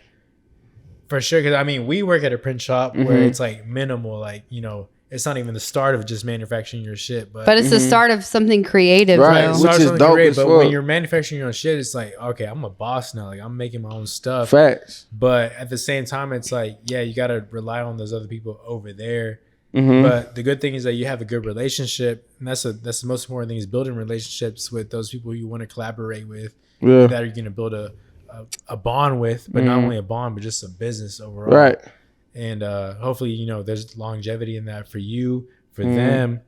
for sure, because I mean we work at a print shop where it's like minimal, like it's not even the start of just manufacturing your shit, but it's the start of something creative, right? Which is dope as but well. when you're manufacturing your own shit, it's like, okay, I'm a boss now, like I'm making my own stuff. Facts. But at the same time, it's like, you gotta rely on those other people over there. But the good thing is that you have a good relationship, and that's the most important thing, is building relationships with those people you want to collaborate with. That you're going to build a bond with, but not only a bond, but just a business overall. Right. And hopefully, there's longevity in that for you, for them.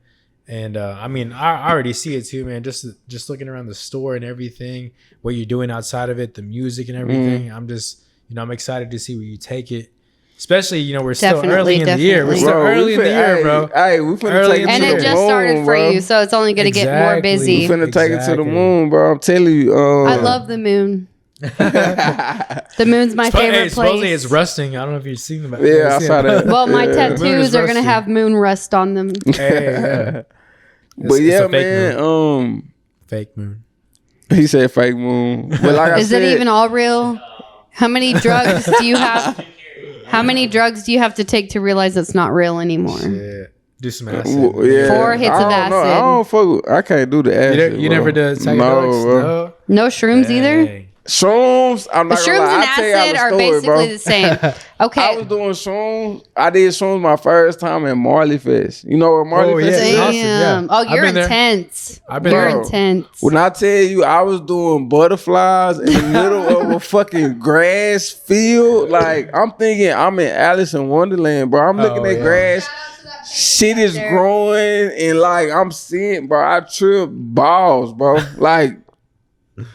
And I mean, I already see it too, man. Just looking around the store and everything, what you're doing outside of it, the music and everything. I'm just, I'm excited to see where you take it. Especially, we're still early in the year. We're still early in the year, bro. Hey, we finna take it to the moon, and it just started for you, so it's only going to get more busy. We finna take it to the moon, bro. I'm telling you. I love the moon. The moon's my favorite place. Supposedly it's rusting. I don't know if you've seen them. Yeah, I saw that. Well, my tattoos are going to have moon rust on them. But yeah, man. Fake moon. He said fake moon. But like I said, it even all real? How many drugs do you have? How many drugs do you have to take to realize it's not real anymore? Yeah. Do some acid. 4 hits of acid. I don't fuck with, I can't do the acid. You never did psychedelics? No shrooms either? Shrooms, I'm not shrooms and acid are basically the same. Okay. I was doing shrooms. I did shrooms my first time at Marley Fest. You know what Marley Fest is? Damn. Oh, you're intense. You're intense. When I tell you I was doing butterflies in the middle of a fucking grass field, like I'm thinking I'm in Alice in Wonderland, bro. I'm looking at grass. Shit is growing and like I'm seeing, bro. I trip balls, bro. Like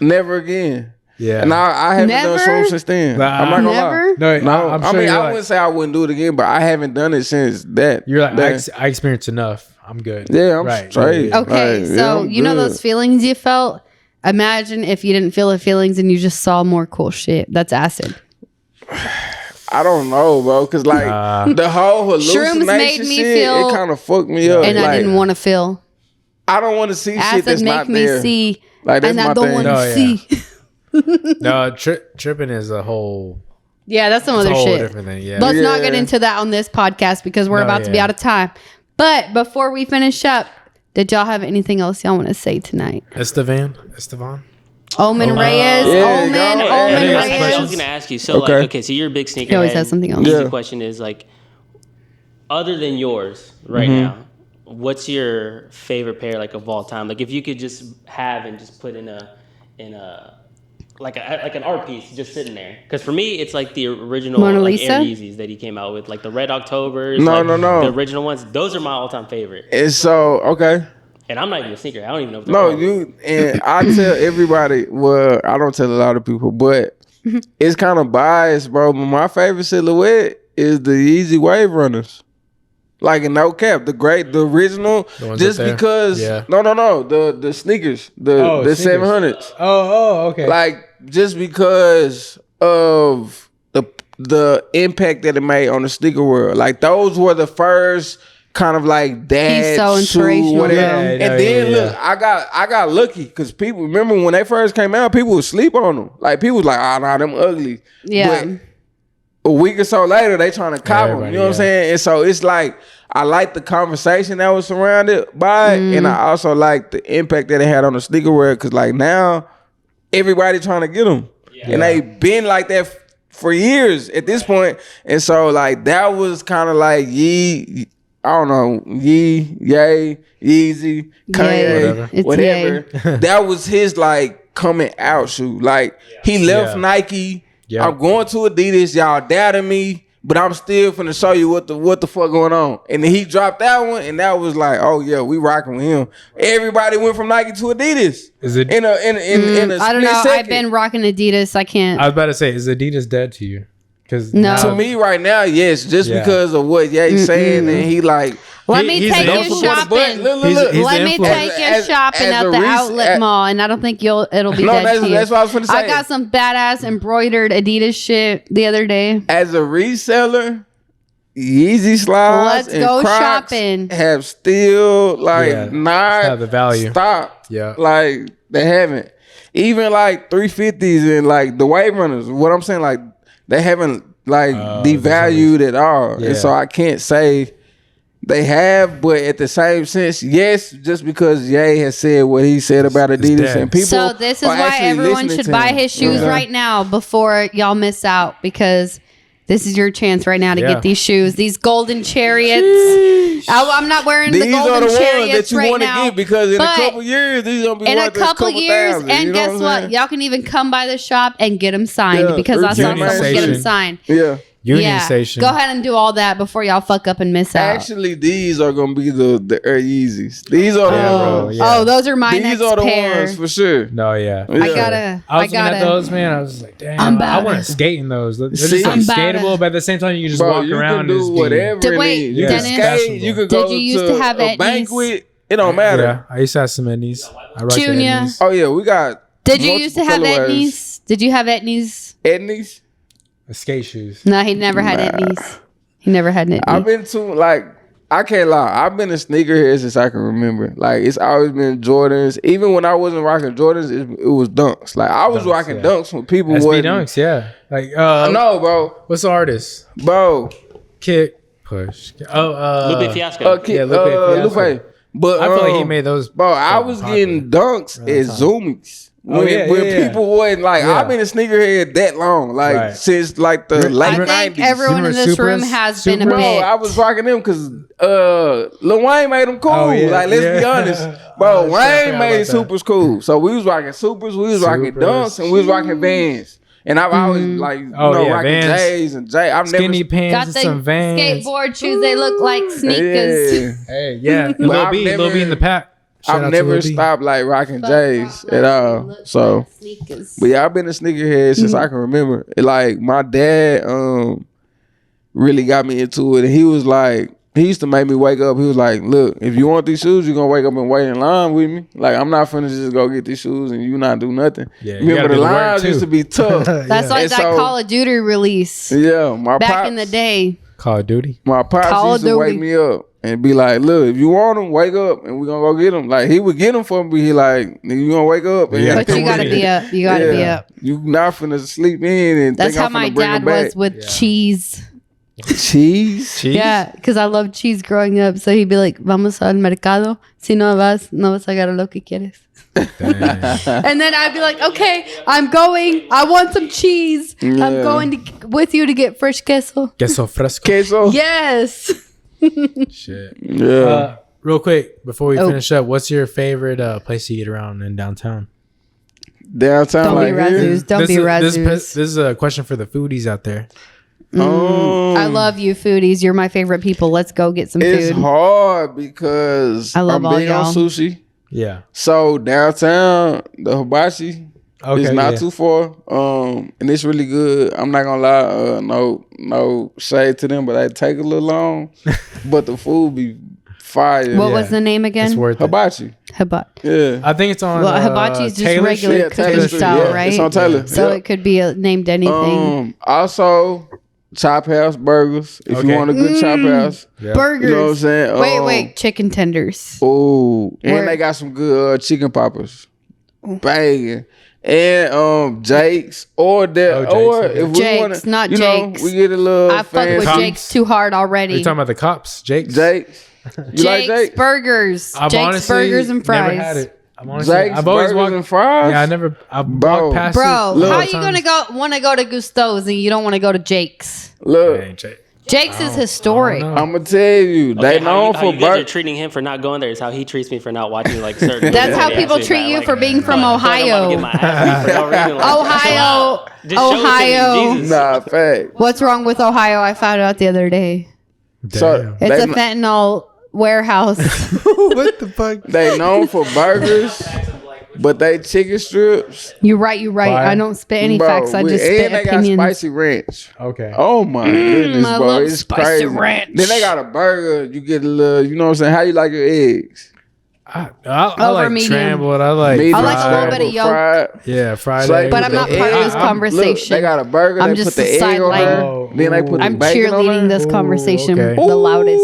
never again. Yeah, and I haven't done shrooms since then. I'm not gonna lie. No, I'm sure I wouldn't say I wouldn't do it again, but I haven't done it since that. You're like, I experienced enough. I'm good. Yeah, I'm straight. Okay, so you know those feelings you felt? Imagine if you didn't feel the feelings and you just saw more cool shit. That's acid. I don't know, bro, because like the whole hallucination made me shit, feel- it kind of fucked me up. And I Like, didn't want to feel. I don't want to see shit Acid that's make not me there. see. Like, that's And I my don't thing. want No, to yeah. see. No, tripping is a whole Yeah, that's some it's other a whole shit. different thing. Yeah. Let's not get Yeah. into that on this podcast because we're No, about to be yeah. out of time. But before we finish up, did y'all have anything else y'all want to say tonight? Estevan. Omen Reyes. Yeah, Omen go ahead. Omen Yeah, Actually, I was Reyes. gonna ask you. So Okay. like, okay, so you're a big sneakerhead. He always has something else. Easy Yeah. question is like, other than yours right Mm-hmm. now, what's your favorite pair like of all time? Like, if you could just have and just put in a like an art piece just sitting there. Because for me, it's like the original Mona like Lisa? Air Yeezys that he came out with, like the Red Octobers. No, like, no. The original ones. Those are my all-time favorite. And so, okay. And I'm not even a sneaker. I don't even know. What they're No, called. you and I tell everybody. Well, I don't tell a lot of people, but it's kind of biased, bro. But my favorite silhouette is the Yeezy Wave Runners. Like in no cap, the original. The ones Just up there? because, Yeah. no, the sneakers, the sneakers. 700s. Oh, okay. Like just because of the impact that it made on the sneaker world. Like those were the first kind of like dad He's so shoe, inspirational, whatever. bro. Yeah, And no, then yeah, look, I got lucky because people remember when they first came out, people would sleep on them. Like people was like, oh nah, them ugly. Yeah. But a week or so later, they trying to cop them. Everybody, You know what I'm saying? And so it's like I like the conversation that was surrounded by it, and I also like the impact that it had on the sneaker world. Because like now, everybody trying to get them, and they been like that for years at this point. And so like that was kind of like I don't know, Yay, Yeezy, Kanye, It's whatever. That was his like coming out shoe. Like he left Yeah. Nike. Yeah. I'm going to Adidas. Y'all doubted me, but I'm still finna show you what the fuck going on. And then he dropped that one, and that was like, oh yeah, we rocking with him. Everybody went from Nike to Adidas. Is it? In a I don't split know. I've second. been rocking Adidas. I can't. I was about to say, is Adidas dead to you? Because No. To me right now, yes, just Yeah. because of what Ye's saying, and he like. Let me he's take an you influencer. shopping. Look. He's Let the me influencer. take you As shopping a at the outlet mall, and I don't think it'll be No, dead to you. that's what I was finna say. I got some badass embroidered Adidas shit the other day. As a reseller, Yeezy slides Let's and go Crocs shopping. have still like Yeah, not have the value. stopped. Yeah. Like they haven't. Even like 350s and like the Wave Runners. What I'm saying, like they haven't like devalued at all. Yeah. And so I can't say they have, but at the same sense, yes, just because Ye has said what he said about Adidas dead. and people. So this is are why actually everyone listening should to buy him. his shoes Yeah. right now before y'all miss out, because this is your chance right now to Yeah. get these shoes. These golden chariots. I'm not wearing the These are golden the ones chariots that you right want to now. get because in a but couple years these gonna be in a worth couple years, thousand, and you know guess I'm what? saying? Y'all can even come by the shop and get them signed, Yeah, because I saw Junya someone get them Station. signed. Yeah. Union Station. Go ahead and do all that before y'all fuck up and miss out. Actually, these are gonna be the Air Yeezys. These are the Yeah, bro, ones. yeah. Oh, those are my These next are the pair. ones for sure. No, yeah. Yeah. I was looking at those, man. I was just like, damn, I'm I about want it. to skate in those. They're just See? like I'm about skatable, it. but at the same time, you can just Bro, walk you around can do and just whatever. Did- it wait, is. You can Dennis? skate. You can go Did you used to have a Etnies? banquet. It don't Be. matter. Yeah, I used to have some Etnies. I rocked the Junya. Etnies. Oh yeah, we got. Did you used to have multiple colorways. Etnies? Did you have Etnies? Etnies? The skate shoes. No, he never had Etnies. He never had Etnies. I've been to like. I can't lie. I've been a sneakerhead since I can remember. Like it's always been Jordans. Even when I wasn't rocking Jordans, it was Dunks. Like I was Dunks, rocking yeah. Dunks when people SB wasn't. Dunks, yeah. Like, No, bro. what's the artist? Bro. Kick, push. Oh, Lupe Fiasco. Yeah, Lupe Fiasco. Lupe. But I feel like he made those. Bro, I fucking was popular. getting dunks at Zoomies. When, yeah, when yeah, yeah. people wasn't like, Yeah. I've been a sneakerhead that long, like Right. since like the late I 90s. think everyone in Remember this room Supras? has been a Bro, bit. I was rocking them because Lil Wayne made them cool. Oh, yeah, Like, let's be yeah. honest. Bro, Oh, shit, I Wayne forgot made about that. Supers cool. So we was rocking Supers, we was rocking Supers. Dunks, and we was rocking Vans. And I've always like, Oh, yeah, rocking Vans. J's and J. I've Skinny never. pants Got and the some Vans. skateboard shoes. They look like sneakers. Yeah. Hey, yeah. And But Lil I've B, Lil never- B in the pack. Shout out I've to never Lil B. stopped like rocking Fuck J's off, at like, all. they look So. like sneakers. But yeah, I've been a sneakerhead since I can remember. Like my dad really got me into it, and he was like, he used to make me wake up. He was like, look, if you want these shoes, you're going to wake up and wait in line with me. Like, I'm not finna just go get these shoes and you not do nothing. Yeah, you remember gotta the do the work, lines too. used to be tough. That's like And that so- Call of Duty release Yeah, my back in the day. Call of Duty. My pops Call used of to wake Duty. me up and be like, look, if you want them, wake up and we're going to go get them. Like, he would get them for me. He like, nigga, you going to wake up. And Yeah. But you Come gotta with be me. up. You gotta be up. You not finna sleep in and That's think how I'm my finna bring dad them back. was with cheese. Cheese? Cheese? Yeah, because I loved cheese growing up. So he'd be like, vamos al mercado. Si no vas, no vas a agarrar lo que quieres. Damn. And then I'd be like, okay, I'm going. I want some cheese. I'm Yeah. going with you to get fresh queso. Queso fresco. Queso? Yes. Shit. Yeah. Real quick, before we Oh. finish up, what's your favorite place to eat around in downtown? Downtown Don't like be here. Razzoos. Don't be Razzoos. This is a question for the foodies out there. I love you, foodies. You're my favorite people. Let's go get some It's food. hard because I love I'm all big y'all. on sushi. Yeah. So downtown, the hibachi Okay. is not yeah. too far. And it's really good. I'm not gonna lie, no shade to them, but they take a little long. But the food be fire. What Yeah. was the name again? It's worth it. Hibachi. Hibachi. Yeah. I think it's on. Well, hibachi is just Taylor regular Street. cooking Taylor Street, style, yeah. right? It's on Taylor. So Yeah. it could be named anything. Also, Chop House Burgers. If Okay. you want a good Chop House, Yeah. Burgers. you know what I'm saying? Wait. Chicken tenders. Oh, and Where- they got some good chicken poppers, banging, and Jake's or that, Oh, Jake's, or okay. if we Jake's, want to, not you know, Jake's. we get a little. I fuck with fancy. Jake's too hard Are already. you talking about the cops? Jake's? Jake's. You like Jake's Jake? Burgers. I've Jake's honestly Burgers and fries. Never had it. Honestly, Jake's I've always Burgers walked. and fries. Yeah, I've Bro. walked past Bro, it. how Look. you gonna want to go to Gusto's and you don't want to go to Jake's? Look, Hey, Jake. Jake's is historic. I don't know. I'm gonna tell you, they known how for you guys are burgers. treating him for not going there is how he treats me for not watching like certain. That's movies how that people actually treat got, you like, for being from I'm about to Ohio. get my ass beat for no reason, like, Ohio. just show it to me, Ohio. Jesus. Nah, fact. What's wrong with Ohio? I found out the other day. So Damn. It's they, a fentanyl warehouse. What the fuck? they known for burgers, but they chicken strips. You're right. Fire. I don't spit any Bro, facts. I just and spit they opinions. got spicy ranch. Okay. Oh my goodness, I bro. love It's spicy crazy. ranch. Then they got a burger. You get a little, you know what I'm saying? How you like your eggs? I Over like medium. scrambled. I like Medium I like a little fried. bit of yolk. fried. Yeah, fried Like, eggs. But I'm not the part of egg- this I'm- conversation. Look, they got a burger. I'm they just put the a egg on sideline. there. Oh, Then they put the I'm bacon on cheerleading there. this conversation okay. the loudest.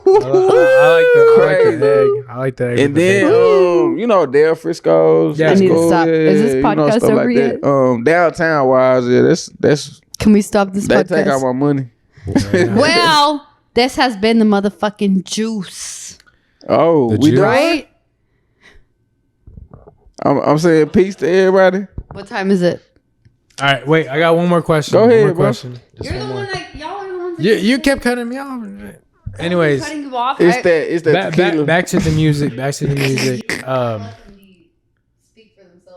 I like Crazy. the egg. I like the egg. And with the then, bacon. you know, Del Frisco's. Yeah. I It's need to cool. stop. Is this you know, podcast stuff over like yet? that. Downtown wise, yeah, that's Can we stop this they take out podcast? my money. Well, this has been the motherfucking juice, Oh, The we juice? done? right? I'm saying peace to everybody. What time is it? All right, wait. I got one more question. Go One ahead, more bro. question. Just You're one the more. one that y'all are the ones. You kept cutting me off. Anyways, cutting you off. It's that tequila. back to the music. Back to the music.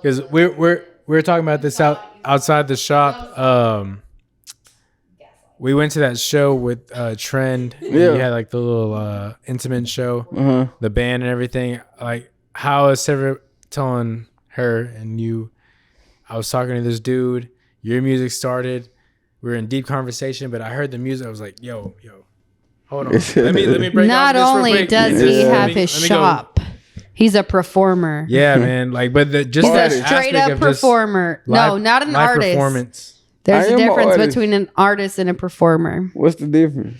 Because we're talking about this outside the shop. We went to that show with Trend. Yeah. We had like the little intimate show, Uh-huh. the band and everything. Like, how is Sarah telling her and you? I was talking to this dude. Your music started. We were in deep conversation, but I heard the music. I was like, yo, hold on. Let me break Not off this real only quick. does he Yeah. have Let me- his let me go. shop, he's a performer. Yeah, man. Like, but just He's that a straight aspect up of just performer. live- No, not an live artist. Performance. There's I a am an difference artist. between an artist and a performer. What's the difference?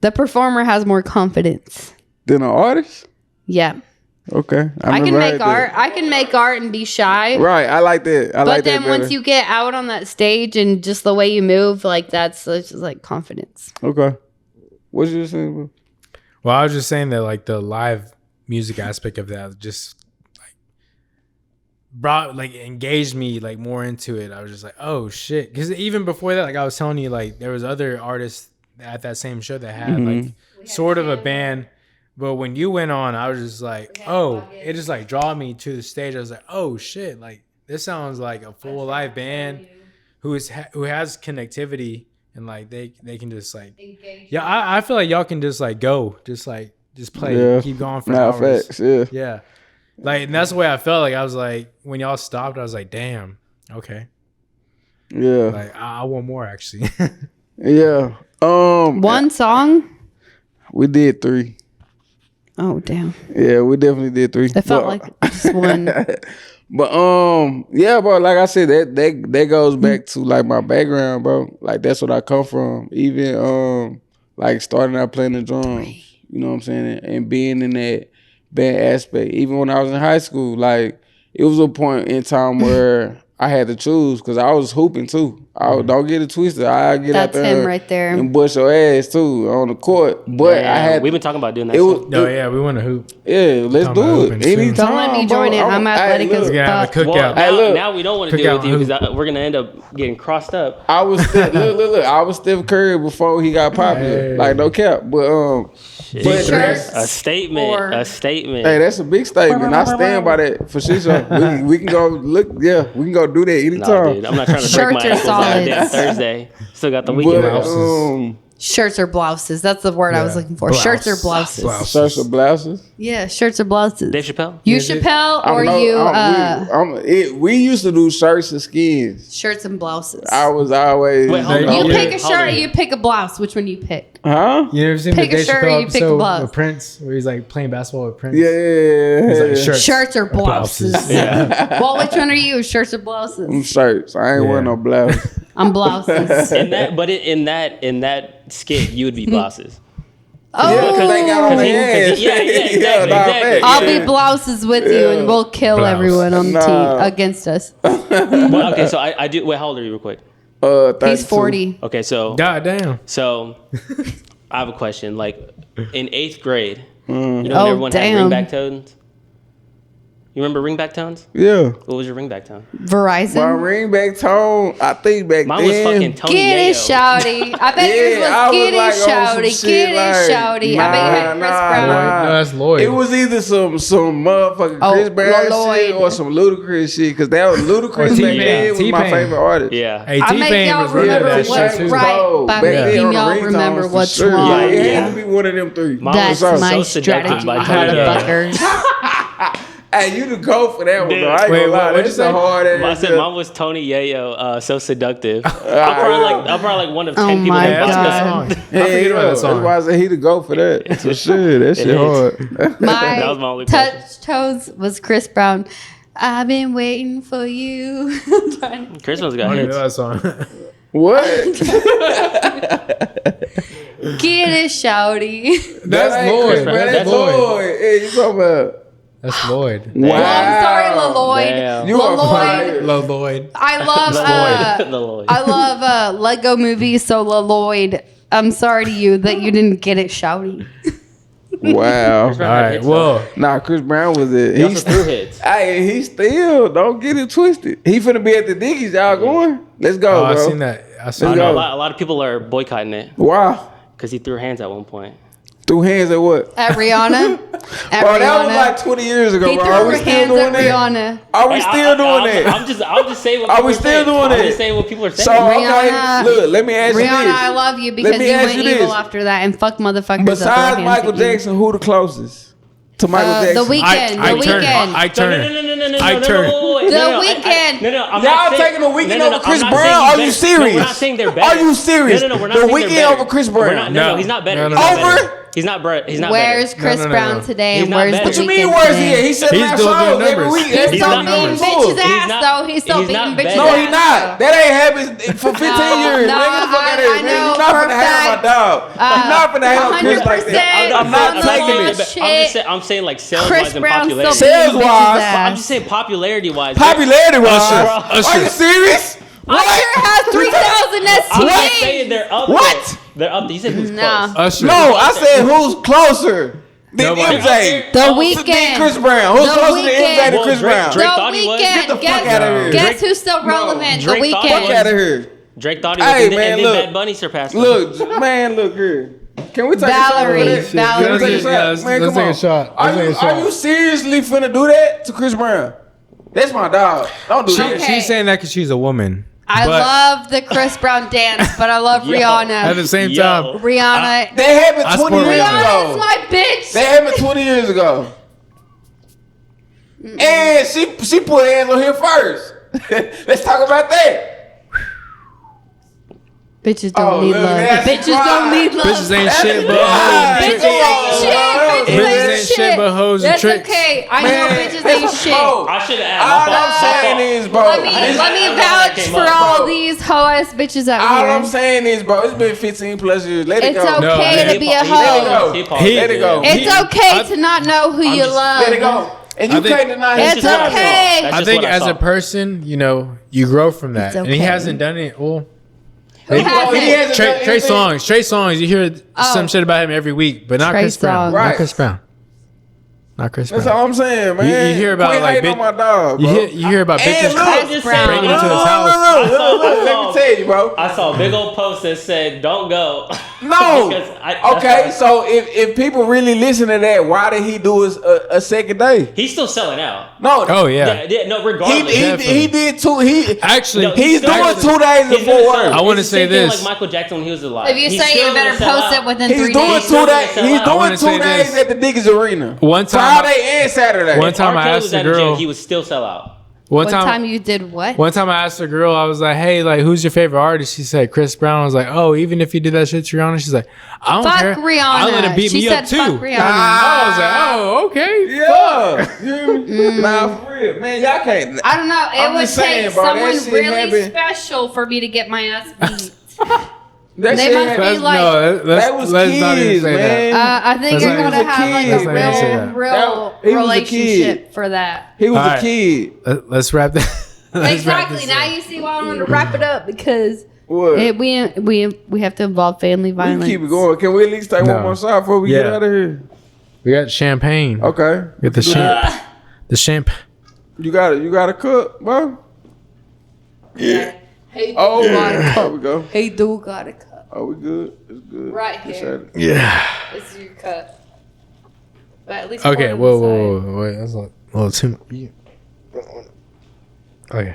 The performer has more confidence. Then an artist? Yeah. Okay. I can never make had art. that. I can make art and be shy. Right. I like that. I But like then that once better. you get out on that stage and just the way you move, like that's just like confidence. Okay. What you saying? Bro? Well, I was just saying that like the live music aspect of that just like brought like engaged me like more into it. I was just like, oh shit, because even before that, like I was telling you, like there was other artists at that same show that had like sort of a band. But when you went on, I was just like, oh, it just like draw me to the stage. I was like, oh shit, like this sounds like a full live band who has connectivity and like they can just like I feel like y'all can just like go just play keep going for Nah, hours. facts. Yeah. Yeah, like and that's the way I felt. Like I was like when y'all stopped, I was like, damn, okay, Yeah. like I want more actually. Yeah. One song? We did 3. Oh damn! Yeah, we definitely did 3. It felt like just one. But yeah, bro. Like I said, that goes back to like my background, bro. Like that's what I come from. Even like starting out playing the drums. You know what I'm saying? And being in that band aspect. Even when I was in high school, like it was a point in time where I had to choose because I was hooping too. Don't get it twisted. I get That's out there him right there. and bust your ass too on the court. But I had We've been talking about doing that. it was No, yeah, we want to hoop. yeah. Let's Talking about do hooping it soon. anytime. Don't let me bro. join it. I'm athletic hey, as look, Yeah, have a fuck. Well, cookout. now, Hey, look. now we don't want to do it Cookout with you hoop. because we're gonna end up getting crossed up. I was look. I was Steph Curry before he got popular. Hey. Like no cap, but Shirts A statement. or- A statement. hey, that's a big statement. I stand by that for sure. We can go look. Yeah, we can go do that Nah, anytime. dude, I'm not trying to break my Shirts are ankles solid. goddamn Thursday. Still got the weekend. But Blouses. Shirts or blouses. That's the word I was Yeah. looking for. Blouse. Shirts or blouses. Blouse. shirts or blouses. Yeah, shirts or blouses. Dave Chappelle. You Yeah, Chappelle or you we used to do shirts and skins. shirts and blouses. I was always. Wait, hold on. You Yeah. pick a shirt or you pick a blouse. Which one you pick? Huh? You never seen Pick the a Dave shirt or Chappelle you pick a episode blouse. with Prince where he's like playing basketball with Prince? Yeah, yeah, He's yeah. like shirts. Shirts or blouses. Yeah. Well, which one are you? Shirts or I'm blouses? shirts. I ain't wearing no blouse. I'm blouses. In that skit, you would be bosses. Oh, Yeah, because they got on their hands. Yeah, exactly, nah, exactly. facts. I'll be blouses with you, and we'll kill Blouse. everyone on the Nah. team against us. Well, okay, so I do. Wait, how old are you, real quick? 32. He's 40. Okay, so God damn. I have a question. Like in 8th grade, you know, when Oh, everyone damn. had ringback tones. You remember ringback tones? Yeah. What was your ringback tone? My Verizon. ringback tone, I think back Mine was then. fucking Tony Get it, Yayo. shouty. I bet yours Yeah, I was was get like it, on some shouty. shit Get it, like, shouty. I bet you had Chris Brown. Lloyd. No, that's Lloyd. It was either some motherfucking Oh, Chris Brown Lloyd. shit or some Ludacris shit, because that was Ludacris Or back T-Pain. then was my T-Pain. favorite artist. Yeah. Hey, I make T-Pain y'all was running remember that what shit too. right by Back then making on the y'all ringtones, remember for what's sure. wrong. Yeah, it Yeah. had to be one of them 3. Mine That's was my so seductive strategy, by Tony Yayo. motherfuckers. Hey, you the go for that one, Dude. though. I ain't Wait, gonna lie. what'd you That's say? a hard I ass. said mine was Tony Yayo, so seductive. I'm probably like one of 10 Oh people my that That's a bought good that. song. I Yeah, forget about that that's song. why I said he the go for that. For sure. That shit is. hard. That was my My only touch tones was Chris Brown. I've been waiting for you. Christmas I got don't even hits. know that song. What? Get it, shouty. That's That ain't Lloyd. Chris Brown, That's That's Lloyd. Lloyd. Hey, you talking about? That's Lloyd. Wow. Well, I'm sorry, Lloyd. Damn. You are Lloyd. fire. Love Lloyd. I love The Lloyd. I love Lego movies, so Lloyd. I'm sorry to you that you didn't get it, shouty. Wow. All right. Well, Nah, Chris Brown was it. He also threw hits. Hey, he still don't get it twisted. He finna be at the Dickies. Y'all going? Let's go, I've bro. seen that. I saw I Let's know go. a lot of people are boycotting it Wow. because he threw hands at one point. Threw hands at what? At Rihanna. At Bro, that was Rihanna. like 20 years ago, He bro. threw Are we her still hands doing at that? Rihanna. Are we still doing that? I'm just saying what Are people we are still saying. doing I'm that? just saying what people are saying. So, okay, Rihanna- look, let me ask you Rihanna, this. I love you because me you ask went you evil this. after that and fuck motherfuckers. that throw Besides hands Michael at you. Jackson, who the closest to Michael The Jackson? Weeknd. I The turn. Weeknd. I turn. No, I turn. Weeknd. No, I'm Y'all not saying- taking The Weeknd no, over I'm Chris not Brown? saying Are he's you better. serious? No, we're not saying they're better. Are you serious? No, we're not The saying they're Weeknd better. over Chris We're Brown? not- No, No. he's not better. No, He's no, not no. better. Over? He's not better. He's not Where's better. Chris No, no, no, Brown no. today He's and not where's better. the What you Weeknd mean, where's he today? at? He said He's last still song doing every numbers. week. He's Every still time he beating comes bitches' forward. ass not- though. He's still he's beating not bitches' better. No, he ass. not. That ain't happened for 15 years. no, Nigga, fuck out of here, I man. know You're not for a finna have my fact. dog. You're not finna have Chris like that. 100% I'm not on the taking wall it. shit. I'm saying like sales Chris wise and Brown popularity. still beating bitches' Sales-wise, ass. I'm just saying popularity wise. Popularity wise. Usher. Are you serious? Usher has 3,000 I'm just STDs. saying they're up What? there. They're up there. You said who's Nah. close. Usher. No, I said who's closer than Nobody. MJ. The Than Weeknd. Chris Brown. Who's The closer than MJ than Weeknd. Chris Well, Brown? Drake The thought he was. Get the Weeknd. fuck out of here. Guess who's still relevant? The Drake thought he Weeknd. Fuck out of here. Drake thought he was, Hey, and man, then look. Bad Bunny surpassed him. Look, man, look here. Can we take Valerie, a shot? for that? Valerie. Can we take a Yeah, shot? let's Man, take come a on. shot. Are Let's take a you, shot. are you seriously finna do that to Chris Brown? That's my dog. Don't do that. Okay. She's saying that because she's a woman. I But love the Chris Brown dance, but I love Yo. at the Rihanna. same Yo. time. Rihanna. That happened I 20 support years Rihanna. Rihanna's ago. my bitch. That happened 20 years ago. And she put hands on him first. Let's talk about that. Bitches don't need look, love. that's Bitches right. don't need love. Bitches ain't shit but right. hoes and Bitches tricks. ain't shit. Bitches ain't shit but hoes and That's tricks. okay. I know Man, bitches ain't shit. bro, I should have all I'm asked. saying is, bro. Let me vouch came for up, all bro. these hoe ass bitches out All I'm here. saying is, bro, it's been 15 plus years. Let it It's go. No, okay man. to be a Let it hoe. go. Let it go. It's okay to not know who you love. Let it go. And you I think- can't deny his It's talent. okay. That's I just think what I as saw. a person, you know, you grow from that. It's And he okay. hasn't done it. Well, Who hasn't? He hasn't done Trey anything. Songs. You hear some shit about him every week, but not Trey Chris Brown. Songz. Not Right. Chris Brown. Not Chris Brown. That's all I'm saying, man. You hear about, Quit like, hating on my dog, You bro. hear about bitches And look, I'm just saying, breaking look, into his house. Let me tell you, bro. I saw a big old post that said, "Don't go." No. Because Okay, so if people really listen to that, why did he do a second day? he's still selling out. No. Oh yeah. No, regardless. He did two. Actually, No, He's still doing gonna- 2 days he's before gonna work. sell- I wanna it's the say same thing this. like Michael Jackson when he was alive. If you He's say still you better gonna sell post out. it within He's 3 doing days. 2 days. sell He's out. I doing wanna 2 say days this. at the Dickens Arena. One time, Friday and Saturday. One time R. I Kelly asked was a at a jail, girl. he would still sell out. One One time time, you did what? one time I asked a girl. I was like, "Hey, like, who's your favorite artist?" She said Chris Brown. I was like, "Oh, even if you did that shit to Rihanna," she's like, "I don't Fuck care. Rihanna. I let it beat She me said up too." fuck Rihanna. I was like, "Oh, okay." Yeah. You hear me? Nah, for real. Man, y'all can't. I don't know. It I'm would just take saying, bro, that someone shit really happened. special for me to get my ass beat. That They shit must happened. be like- That was let's not even kids, say man. I think Let's you're not gonna even- have like Let's a not even say real, that. real He was a relationship kid. for that. He was All a right. kid. Let's wrap that. let's wrap Exactly. this Now up. you see why I want to wrap it up because What? we have to involve family We violence. can keep it going. Can we at least take No. one more shot before we get Yeah. out of here? We got champagne. Okay. We got the champ. You got a cup, bro? Hey, dude, Oh, got a there cup. we go. Hey, dude, got a cup. Oh, we good? It's good. Right Just here. had it. Yeah. This is your cup. But at least Okay. pour it on the Whoa. side. Wait. That's a little too much. Okay.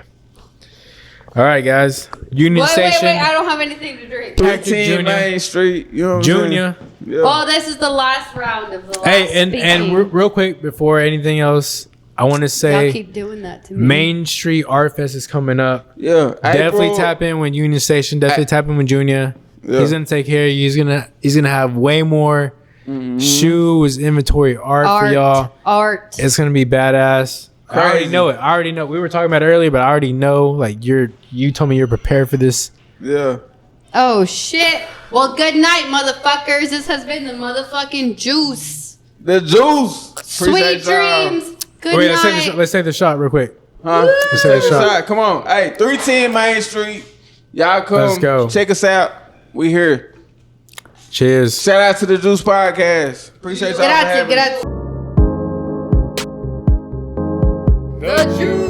All right, guys. Union Station. Wait, I don't have anything to drink. Tactic 15 Junior. Main Street. You know what I'm saying? Junya. Yeah. Well, this is the last round of the last Hey, and speaking. real quick before anything else, I want to Y'all say keep doing that to me. Main Street Art Fest is coming up. Yeah. Definitely April- tap in with Union Station. Definitely tap in with Junya. Yeah. He's gonna take care of you. He's gonna have way more shoes, inventory, art for y'all. Art. It's gonna be badass. I already Crazy. know it. I already know. We were talking about it earlier, but I already know. Like you told me you're prepared for this. Yeah. Oh shit. Well, good night, motherfuckers. This has been the motherfucking juice. The juice. Sweet Appreciate y'all. dreams. Good Wait, night. let's take the shot real quick. Huh? Let's Take take a a shot. shot. Come on. Hey, 310 Main Street. Y'all come. Let's go. Check us out. We here. Cheers. Shout out to the Juice Podcast. Appreciate y'all. for Grazie, having me. grazie. The juice.